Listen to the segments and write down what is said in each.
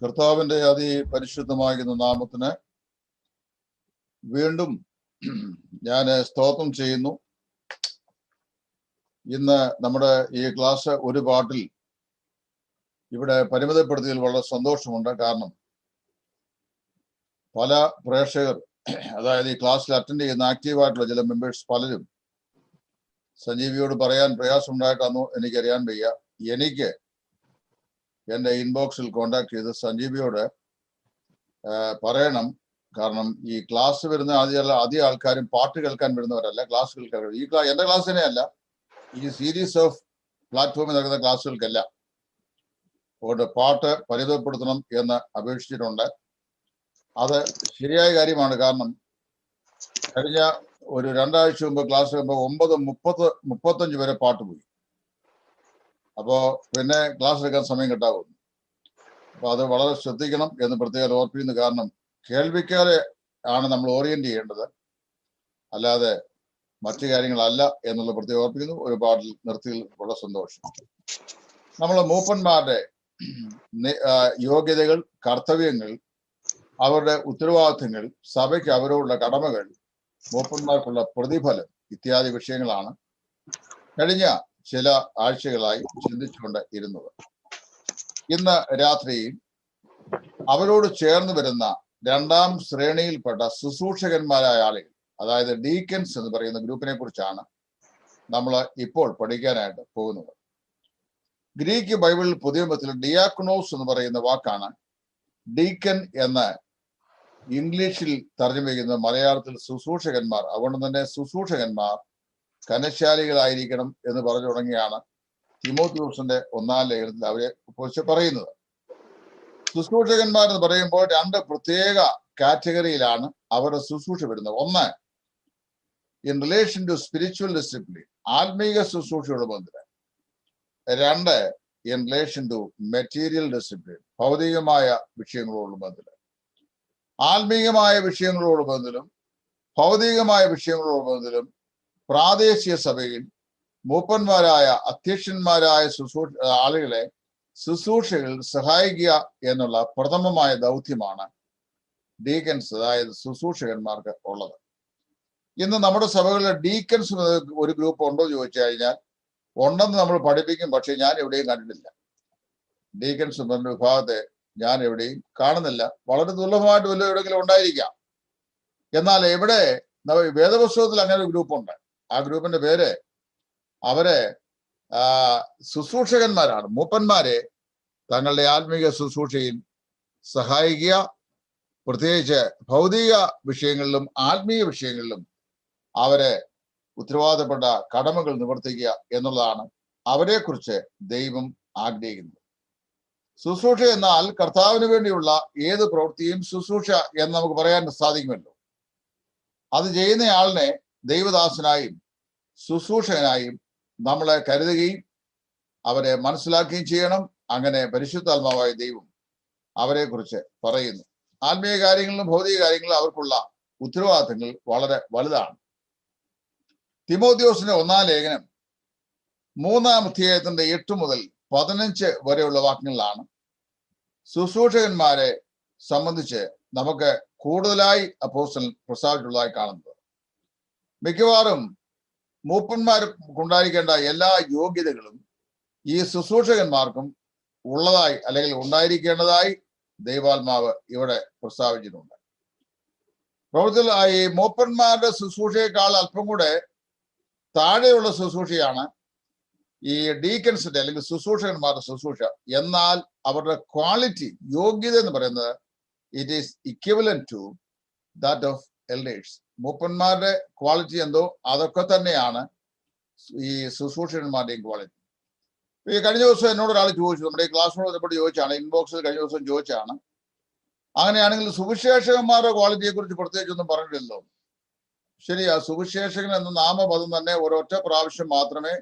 കർത്താവിന്റെ അതിപരിശുദ്ധമാകുന്ന നാമത്തിന് വീണ്ടും ഞാൻ സ്തോത്രം ചെയ്യുന്നു. ഇന്ന് നമ്മുടെ ഈ ക്ലാസ് ഒരു പാട്ടിൽ ഇവിടെ പരിമിതപ്പെടുത്തിയതിൽ വളരെ സന്തോഷമുണ്ട്. കാരണം പല പ്രേക്ഷകർ, അതായത് ഈ ക്ലാസ്സിൽ അറ്റൻഡ് ചെയ്യുന്ന ആക്റ്റീവായിട്ടുള്ള ചില മെമ്പേഴ്സ് പലരും സഞ്ജീവിയോട് പറയാൻ പ്രയാസമുണ്ടായിട്ടാണോ എനിക്കറിയാൻ വയ്യ. എനിക്ക് എൻ്റെ ഇൻബോക്സിൽ കോണ്ടാക്ട് ചെയ്ത് സഞ്ജീവിയോട് പറയണം. കാരണം ഈ ക്ലാസ് വരുന്ന അധികം ആൾക്കാരും പാട്ട് കേൾക്കാൻ വരുന്നവരല്ല, ക്ലാസ് കേൾക്കാൻ. എൻ്റെ ക്ലാസ് തന്നെയല്ല, ഈ സീരീസ് ഓഫ് പ്ലാറ്റ്ഫോമിൽ നടക്കുന്ന ക്ലാസ്സുകൾക്കല്ല. അതുകൊണ്ട് പാട്ട് പരിമിതപ്പെടുത്തണം എന്ന് അപേക്ഷിച്ചിട്ടുണ്ട്. അത് ശരിയായ കാര്യമാണ്. കാരണം കഴിഞ്ഞ ഒരു 2 ആഴ്ച മുമ്പ് ക്ലാസ് വരുമ്പോൾ 9:35 വരെ പാട്ട് പോയി. അപ്പോ പിന്നെ ക്ലാസ് എടുക്കാൻ സമയം കിട്ടാവുന്നു. അപ്പൊ അത് വളരെ ശ്രദ്ധിക്കണം എന്ന് പ്രത്യേകം ഓർപ്പിക്കുന്നു. കാരണം കേൾവിക്കാരെ ആണ് നമ്മൾ ഓറിയന്റ് ചെയ്യേണ്ടത്, അല്ലാതെ മറ്റു കാര്യങ്ങളല്ല എന്നുള്ള പ്രത്യേകം ഓർപ്പിക്കുന്നു. ഒരു പാട്ടിൽ നിർത്തിയിൽ വളരെ സന്തോഷം. നമ്മൾ മൂപ്പന്മാരുടെ യോഗ്യതകൾ, കർത്തവ്യങ്ങൾ, അവരുടെ ഉത്തരവാദിത്തങ്ങൾ, സഭയ്ക്ക് അവരോടുള്ള കടമകൾ, മൂപ്പന്മാർക്കുള്ള പ്രതിഫലം ഇത്യാദി വിഷയങ്ങളാണ് കഴിഞ്ഞ ചില ആഴ്ചകളായി ചിന്തിച്ചുകൊണ്ട് ഇരുന്നത്. ഇന്ന് രാത്രിയിൽ അവരോട് ചേർന്ന് വരുന്ന 2ാം ശ്രേണിയിൽപ്പെട്ട ശുശ്രൂഷകന്മാരായ ആളുകൾ, അതായത് ഡീക്കൻസ് എന്ന് പറയുന്ന ഗ്രൂപ്പിനെ കുറിച്ചാണ് നമ്മൾ ഇപ്പോൾ പഠിക്കാനായിട്ട് പോകുന്നത്. ഗ്രീക്ക് ബൈബിളിൽ പുതിയ നിയമത്തിൽ ഡിയാക്കണോസ് എന്ന് പറയുന്ന വാക്കാണ് ഡീക്കൻ എന്ന് ഇംഗ്ലീഷിൽ തർജ്ജമ ചെയ്യുന്ന മലയാളത്തിൽ ശുശ്രൂഷകന്മാർ. അതുകൊണ്ട് തന്നെ ശുശ്രൂഷകന്മാർ കനശാലികളായിരിക്കണം എന്ന് പറഞ്ഞു തുടങ്ങിയാണ് തിമോത്തിയോസിന്റെ 1-ാം ലേഖനത്തിൽ അവരെ കുറിച്ച് പറയുന്നത്. ശുശ്രൂഷകന്മാർ എന്ന് പറയുമ്പോൾ 2 പ്രത്യേക കാറ്റഗറിയിലാണ് അവരുടെ ശുശ്രൂഷ വരുന്നത്. ഒന്ന്, in relation to spiritual discipline, ആത്മീക ശുശ്രൂഷയുടെ ബന്ധത്തിൽ. 2, in relation to material discipline, ഭൗതികമായ വിഷയങ്ങളോടുള്ള ബന്ധത്തിൽ. ആത്മീകമായ വിഷയങ്ങളോട് ബന്ധത്തിലും ഭൗതികമായ വിഷയങ്ങളോട് ബന്ധത്തിലും പ്രാദേശിക സഭയിൽ മൂപ്പന്മാരായ അധ്യക്ഷന്മാരായ ആളുകളെ ശുശ്രൂഷകൾ സഹായിക്കുക എന്നുള്ള പ്രഥമമായ ദൗത്യമാണ് ഡീക്കൻസ്, അതായത് ശുശ്രൂഷകന്മാർക്ക് ഉള്ളത്. ഇന്ന് നമ്മുടെ സഭകളിലെ ഡീക്കൻസ് ഒരു ഗ്രൂപ്പ് ഉണ്ടോ എന്ന് ചോദിച്ചു കഴിഞ്ഞാൽ ഉണ്ടെന്ന് നമ്മൾ പഠിപ്പിക്കും. പക്ഷെ ഞാൻ എവിടെയും കണ്ടിട്ടില്ല. ഡീക്കൻസ് എന്ന വിഭാഗത്തെ ഞാൻ എവിടെയും കാണുന്നില്ല. വളരെ ദുർലഭമായിട്ട് വല്ല എവിടെയെങ്കിലും ഉണ്ടായിരിക്കാം. എന്നാൽ ഇവിടെ വേദപുസ്തകത്തിൽ അങ്ങനെ ഒരു ഗ്രൂപ്പുണ്ട്. ആ ഗ്രൂപ്പിന്റെ പേര്, അവരെ ശുശ്രൂഷകന്മാരാണ്. മൂപ്പന്മാരെ തങ്ങളുടെ ആത്മീക ശുശ്രൂഷയിൽ സഹായിക്കുക, പ്രത്യേകിച്ച് ഭൗതിക വിഷയങ്ങളിലും ആത്മീയ വിഷയങ്ങളിലും അവരെ ഉത്തരവാദപ്പെട്ട കടമകൾ നിവർത്തിക്കുക എന്നുള്ളതാണ് അവരെ കുറിച്ച് ദൈവം ആഗ്രഹിക്കുന്നത്. ശുശ്രൂഷ എന്നാൽ കർത്താവിന് വേണ്ടിയുള്ള ഏത് പ്രവൃത്തിയും ശുശ്രൂഷ എന്ന് നമുക്ക് പറയാൻ സാധിക്കുമല്ലോ. അത് ചെയ്യുന്നയാളിനെ ദൈവദാസനായും ശുശ്രൂഷകനായും നമ്മളെ കരുതുകയും അവരെ മനസ്സിലാക്കുകയും ചെയ്യണം. അങ്ങനെ പരിശുദ്ധാത്മാവായ ദൈവം അവരെ കുറിച്ച് പറയുന്നു. ആത്മീയ കാര്യങ്ങളിലും ഭൗതിക കാര്യങ്ങളിലും അവർക്കുള്ള ഉത്തരവാദിത്തങ്ങൾ വളരെ വലുതാണ്. തിമോത്തിയോസിന്റെ 1-ാം ലേഖനം 3-ാം അധ്യായത്തിന്റെ 8 മുതൽ 15 വരെയുള്ള വാക്യങ്ങളിലാണ് ശുശ്രൂഷകന്മാരെ സംബന്ധിച്ച് നമുക്ക് കൂടുതലായി അപ്പോസ്തലൻ പ്രസ്താവിച്ചിട്ടുള്ളതായി കാണുന്നത്. മിക്കവാറും മൂപ്പന്മാർക്കുണ്ടായിരിക്കേണ്ട എല്ലാ യോഗ്യതകളും ഈ ശുശ്രൂഷകന്മാർക്കും ഉള്ളതായി അല്ലെങ്കിൽ ഉണ്ടായിരിക്കേണ്ടതായി ദൈവാത്മാവ് ഇവിടെ പ്രസ്താവിച്ചിട്ടുണ്ട്. പ്രവൃത്തിയിൽ ഈ മൂപ്പന്മാരുടെ ശുശ്രൂഷയേക്കാൾ അല്പം കൂടെ താഴെയുള്ള ശുശ്രൂഷയാണ് ഈ ഡീക്കൻസിന്റെ അല്ലെങ്കിൽ ശുശ്രൂഷകന്മാരുടെ ശുശ്രൂഷ. എന്നാൽ അവരുടെ ക്വാളിറ്റി, യോഗ്യത എന്ന് പറയുന്നത് it is equivalent to that of elders. മൂപ്പന്മാരുടെ ക്വാളിറ്റി എന്തോ അതൊക്കെ തന്നെയാണ് ഈ ശുശ്രൂഷകന്മാരുടെയും ക്വാളിറ്റി. ഈ കഴിഞ്ഞ ദിവസം എന്നോട് ഒരാൾ ചോദിച്ചു, നമ്മുടെ ഈ ക്ലാസ്സിനോട് ബന്ധപ്പെട്ട് ചോദിച്ചാണ്, ഇൻബോക്സിൽ കഴിഞ്ഞ ദിവസം ചോദിച്ചാണ്, അങ്ങനെയാണെങ്കിൽ സുവിശേഷകന്മാരുടെ ക്വാളിറ്റിയെ കുറിച്ച് പ്രത്യേകിച്ചൊന്നും പറഞ്ഞിട്ടില്ലല്ലോ. ശരിയാ, സുവിശേഷകൻ എന്ന നാമപദം തന്നെ ഒരൊറ്റ പ്രാവശ്യം മാത്രമേ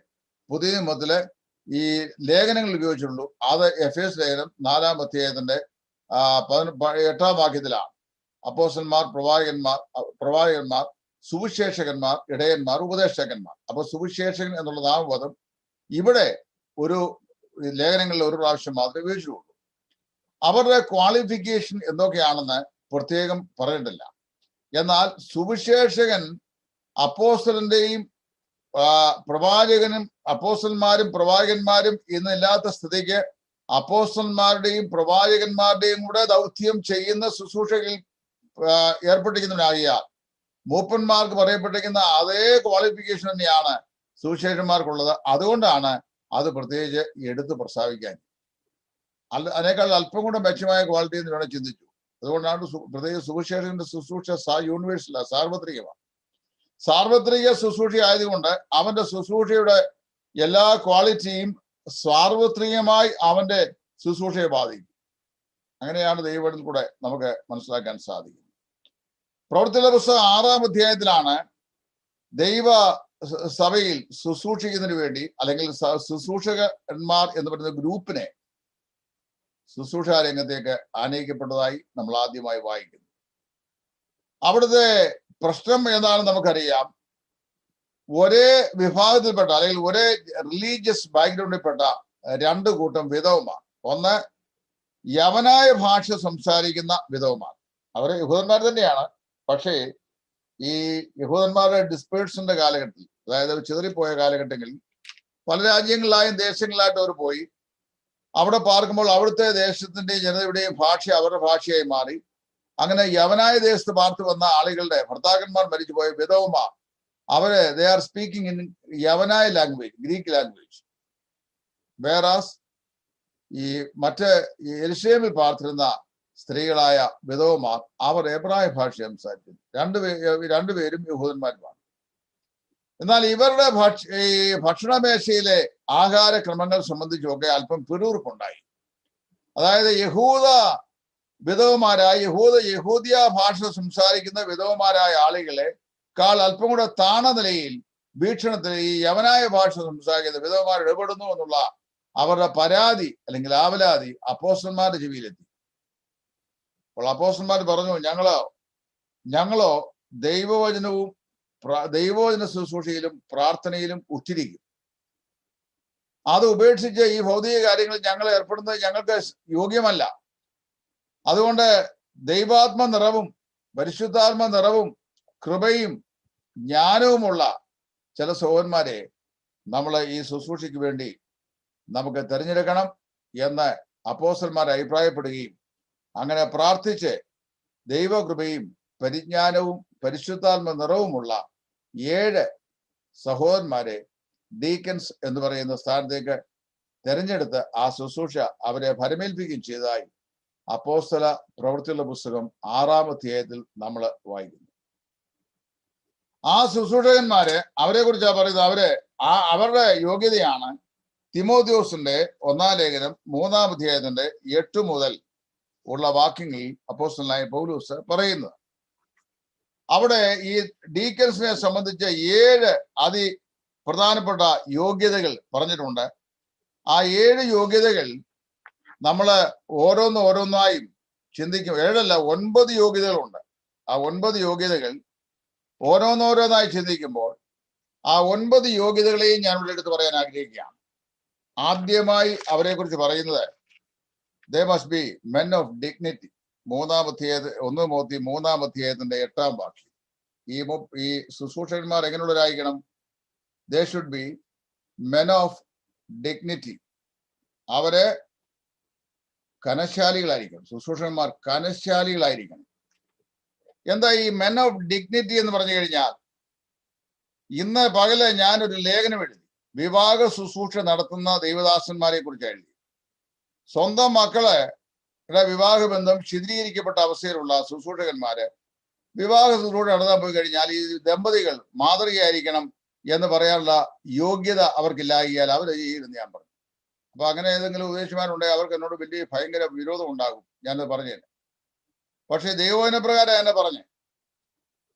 പുതിയ നിയമത്തിലെ ഈ ലേഖനങ്ങൾ ഉപയോഗിച്ചിട്ടുള്ളൂ. അത് എഫേസ് ലേഖനം 4-ാം അധ്യായത്തിന്റെ 8-ാം വാക്യത്തിലാണ്. അപ്പോസ്തലന്മാർ, പ്രവാചകന്മാർ, സുവിശേഷകന്മാർ, ഇടയന്മാർ, ഉപദേശകന്മാർ. അപ്പൊ സുവിശേഷകൻ എന്നുള്ള നാമപദം ഇവിടെ ഒരു ലേഖനങ്ങളിൽ ഒരു പ്രാവശ്യം മാത്രമേ ഉപയോഗിച്ചിട്ടുള്ളൂ. അവരുടെ ക്വാളിഫിക്കേഷൻ എന്തൊക്കെയാണെന്ന് പ്രത്യേകം പറയേണ്ടില്ല. എന്നാൽ സുവിശേഷകൻ അപ്പോസ്തലന്റെയും പ്രവാചകനും അപ്പോസ്തലന്മാരും പ്രവാചകന്മാരും ഇന്നില്ലാത്ത സ്ഥിതിക്ക് അപ്പോസ്തലന്മാരുടെയും പ്രവാചകന്മാരുടെയും കൂടെ ദൗത്യം ചെയ്യുന്ന ശുശ്രൂഷകളിൽ ഏർപ്പെട്ടിരിക്കുന്നവരാകിയാൽ മൂപ്പന്മാർക്ക് പറയപ്പെട്ടിരിക്കുന്ന അതേ ക്വാളിഫിക്കേഷൻ തന്നെയാണ് സുവിശേഷന്മാർക്കുള്ളത്. അതുകൊണ്ടാണ് അത് പ്രത്യേകിച്ച് എടുത്ത് പ്രസ്താവിക്കാൻ. അതിനേക്കാൾ അല്പം കൂടെ മെച്ചമായ ക്വാളിറ്റി എന്ന് വേണം ചിന്തിച്ചു. അതുകൊണ്ടാണ് പ്രത്യേകിച്ച് സുവിശേഷന്റെ ശുശ്രൂഷ യൂണിവേഴ്സൽ സാർവത്രികമാണ്. സാർവത്രിക ശുശ്രൂഷ ആയതുകൊണ്ട് അവന്റെ ശുശ്രൂഷയുടെ എല്ലാ ക്വാളിറ്റിയും സാർവത്രികമായി അവന്റെ ശുശ്രൂഷയെ ബാധിക്കും. അങ്ങനെയാണ് ദൈവത്തിൽ കൂടെ നമുക്ക് മനസ്സിലാക്കാൻ സാധിക്കും. പ്രവൃത്തികളുടെ പുസ്തകം 6-ാം അധ്യായത്തിലാണ് ദൈവ സഭയിൽ ശുശ്രൂഷിക്കുന്നതിന് വേണ്ടി അല്ലെങ്കിൽ ശുശ്രൂഷകന്മാർ എന്ന് പറയുന്ന ഗ്രൂപ്പിനെ ശുശ്രൂഷ രംഗത്തേക്ക് ആനയിക്കപ്പെട്ടതായി നമ്മൾ ആദ്യമായി വായിക്കുന്നു. അവിടുത്തെ പ്രശ്നം എന്താണെന്ന് നമുക്കറിയാം. ഒരേ വിഭാഗത്തിൽപ്പെട്ട അല്ലെങ്കിൽ ഒരേ റിലീജിയസ് ബാക്ക്ഗ്രൗണ്ടിൽപ്പെട്ട രണ്ട് കൂട്ടം വിധവമാർ. ഒന്ന് യവനായ ഭാഷ സംസാരിക്കുന്ന വിധവമാർ. അവരെ യഹൂദന്മാർ തന്നെയാണ്. പക്ഷേ ഈ യഹൂദന്മാരുടെ ഡിസ്പേഴ്സന്റെ കാലഘട്ടത്തിൽ, അതായത് ചിതറിപ്പോയ കാലഘട്ടങ്ങളിൽ പല രാജ്യങ്ങളിലായും ദേശങ്ങളിലായിട്ട് അവർ പോയി അവിടെ പാർക്കുമ്പോൾ അവിടുത്തെ ദേശത്തിന്റെയും ജനതയുടെയും ഭാഷ അവരുടെ ഭാഷയായി മാറി. അങ്ങനെ യവനായ ദേശത്ത് പാർത്തു വന്ന ആളുകളുടെ ഭർത്താക്കന്മാർ മരിച്ചുപോയ വിധവമാർ അവര് ദേ ആർ സ്പീക്കിംഗ് ഇൻ യവനായ ലാംഗ്വേജ്, ഗ്രീക്ക് ലാംഗ്വേജ്. വേറാസ് ഈ മറ്റ് യെരുശലേമിൽ പാർത്തിരുന്ന സ്ത്രീകളായ വിധവമാർ അവർ എബ്രായ ഭാഷ സംസാരിക്കുന്നു. രണ്ടുപേരും യഹൂദന്മാരുമാണ്. എന്നാൽ ഇവരുടെ ഭക്ഷണമേശയിലെ ആഹാരക്രമങ്ങൾ സംബന്ധിച്ചൊക്കെ അല്പം പിറുപിറുപ്പുണ്ടായി. അതായത് യഹൂദ വിധവമാരായ യഹൂദിയ ഭാഷ സംസാരിക്കുന്ന വിധവമാരായ ആളുകളെ അല്പം കൂടെ താണ നിലയിൽ വീക്ഷണത്തിൽ ഈ യവനായ ഭാഷ സംസാരിക്കുന്ന വിധവമാർ ഇടപെടുന്നു എന്നുള്ള അവരുടെ പരാതി അല്ലെങ്കിൽ ആവലാതി അപ്പോസ്തലന്മാരുടെ ചെവിയിലെത്തി. അപ്പോൾ അപ്പോസ്തലന്മാർ പറഞ്ഞു, ഞങ്ങളോ ദൈവവചന ശുശ്രൂഷയിലും പ്രാർത്ഥനയിലും ഉറ്റിരിക്കും. അത് ഉപേക്ഷിച്ച് ഈ ഭൗതിക കാര്യങ്ങളിൽ ഞങ്ങൾ ഏർപ്പെടുന്നത് ഞങ്ങൾക്ക് യോഗ്യമല്ല. അതുകൊണ്ട് ദൈവാത്മ നിറവും പരിശുദ്ധാത്മ നിറവും കൃപയും ജ്ഞാനവുമുള്ള ചില സഹോദരന്മാരെ നമ്മൾ ഈ ശുശ്രൂഷയ്ക്ക് വേണ്ടി നമുക്ക് തിരഞ്ഞെടുക്കണം എന്ന് അപ്പോസ്തലന്മാർ അഭിപ്രായപ്പെടുകയും അങ്ങനെ പ്രാർത്ഥിച്ച് ദൈവകൃപയും പരിജ്ഞാനവും പരിശുദ്ധാത്മ നിറവുമുള്ള 7 സഹോദരന്മാരെ ഡീക്കൻസ് എന്ന് പറയുന്ന സ്ഥാനത്തേക്ക് തിരഞ്ഞെടുത്ത് ആ ശുശ്രൂഷ അവരെ ഫലമേൽപ്പിക്കുകയും ചെയ്തതായി അപ്പോസ്തല പ്രവൃത്തിയുള്ള പുസ്തകം 6-ാം അധ്യായത്തിൽ നമ്മൾ വായിക്കുന്നു. ആ ശുശ്രൂഷകന്മാര് അവരെ കുറിച്ചാണ് പറയുന്നത്. അവരുടെ യോഗ്യതയാണ് തിമോഥെയോസിന്റെ 1-ാം ലേഖനം 3-ാം അധ്യായത്തിന്റെ 8 മുതൽ ഉള്ള വാക്യങ്ങളിൽ അപ്പോസ്തലനായ പൗലോസ് പറയുന്നത്. അവിടെ ഈ ഡീക്കൻസിനെ സംബന്ധിച്ച് 7 അതിപ്രധാനപ്പെട്ട യോഗ്യതകൾ പറഞ്ഞിട്ടുണ്ട്. ആ 7 യോഗ്യതകൾ നമ്മൾ ഓരോന്നായും ചിന്തിക്കും. 7 അല്ല 9 യോഗ്യതകളുണ്ട്. ആ 9 യോഗ്യതകൾ ഓരോന്നായി ചിന്തിക്കുമ്പോൾ ആ 9 യോഗ്യതകളെയും ഞാൻ ഇവിടെ എടുത്ത് പറയാൻ ആഗ്രഹിക്കുകയാണ്. ആദ്യമായി അവരെ കുറിച്ച് പറയുന്നത് they must be men of dignity. 1 Timothy 3-ാം അധ്യായത്തിന്റെ 8-ാം വാക്യം. ഈ ശുശ്രൂഷകന്മാർ എങ്ങനെയുള്ളവരായിരിക്കണം? they should be men of dignity. അവര് കനശാലികളായിരിക്കണം. ശുശ്രൂഷകന്മാർ കനശാലികളായിരിക്കണം. എന്താ ഈ മെൻ ഓഫ് ഡിഗ്നിറ്റി എന്ന് പറഞ്ഞു കഴിഞ്ഞാൽ, ഇന്ന് പകല് ഞാനൊരു ലേഖനം എഴുതി വിവാഹ ശുശ്രൂഷ നടത്തുന്ന ദൈവദാസന്മാരെ കുറിച്ച് എഴുതി. സ്വന്തം മക്കളുടെ വിവാഹബന്ധം ശിഥിലീകരിക്കപ്പെട്ട അവസ്ഥയിലുള്ള ശുശ്രൂഷകന്മാര് വിവാഹ ശുശ്രൂഷ നടത്താൻ പോയി കഴിഞ്ഞാൽ ഈ ദമ്പതികൾ മാതൃകയായിരിക്കണം എന്ന് പറയാനുള്ള യോഗ്യത അവർക്കില്ലാകിയാൽ അവർ ചെയ്യുമെന്ന് ഞാൻ പറഞ്ഞു. അപ്പൊ അങ്ങനെ ഏതെങ്കിലും ഉപദേശിമാരുണ്ടെങ്കിൽ അവർക്ക് എന്നോട് വലിയ ഭയങ്കര വിരോധം ഉണ്ടാകും. ഞാനത് പറഞ്ഞില്ല. പക്ഷെ ദൈവവചന പ്രകാരം എന്നെ പറഞ്ഞു.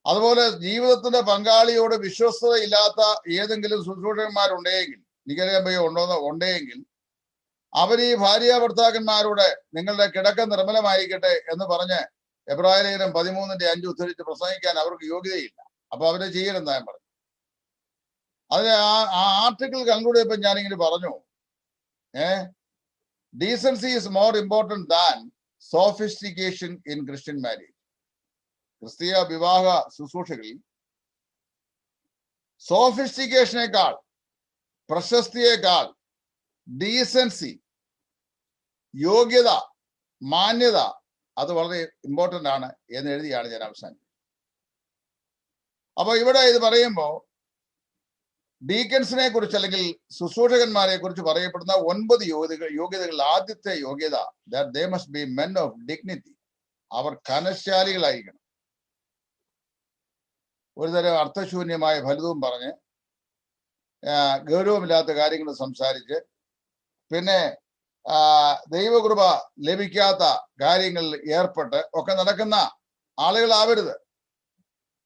അതുപോലെ ജീവിതത്തിന്റെ പങ്കാളിയോട് വിശ്വസ്തത ഇല്ലാത്ത ഏതെങ്കിലും ശുശ്രൂഷകന്മാരുണ്ടെങ്കിൽ, നികരമ്പയോ ഉണ്ടെങ്കിൽ അവർ ഈ ഭാര്യ ഭർത്താക്കന്മാരോട് നിങ്ങളുടെ കിടക്ക നിർമ്മലമായിരിക്കട്ടെ എന്ന് പറഞ്ഞ് എബ്രായ ലേഖനം 13-5 ഉദ്ധരിച്ച് പ്രസംഗിക്കാൻ അവർക്ക് യോഗ്യതയില്ല. അപ്പൊ അവരെ ചെയ്യലെന്നാ ഞാൻ പറഞ്ഞു. അതിന് ആ ആർട്ടിക്കിൾ കൺക്ലൂഡ് ചെയ്യപ്പോൾ ഞാനിങ്ങനെ പറഞ്ഞു, decency is more important than sophistication in Christian marriage. ക്രിസ്തീയ വിവാഹ ശുശ്രൂഷകളിൽ സോഫിസ്റ്റിക്കേഷനേക്കാൾ, പ്രശസ്തിയേക്കാൾ ഡീസൻസി, യോഗ്യത, മാന്യത അത് വളരെ ഇമ്പോർട്ടൻ്റ് ആണ് എന്ന് എഴുതിയാണ് ഞാൻ അവസാനിക്കുന്നത്. അപ്പൊ ഇവിടെ ഇത് പറയുമ്പോൾ ഡീക്കൻസിനെ കുറിച്ച് അല്ലെങ്കിൽ ശുശ്രൂഷകന്മാരെ കുറിച്ച് പറയപ്പെടുന്ന 9 യോഗ്യതകളിൽ ആദ്യത്തെ യോഗ്യത they must be men of dignity. അവർ കനശാലികളായിരിക്കണം. ഒരുതരം അർത്ഥശൂന്യമായ ഫലിതവും പറഞ്ഞ് ഗൗരവമില്ലാത്ത കാര്യങ്ങൾ സംസാരിച്ച് പിന്നെ ദൈവകൃപ ലഭിക്കാത്ത കാര്യങ്ങളിൽ ഏർപ്പെട്ട് ഒക്കെ നടക്കുന്ന ആളുകളാവരുത്.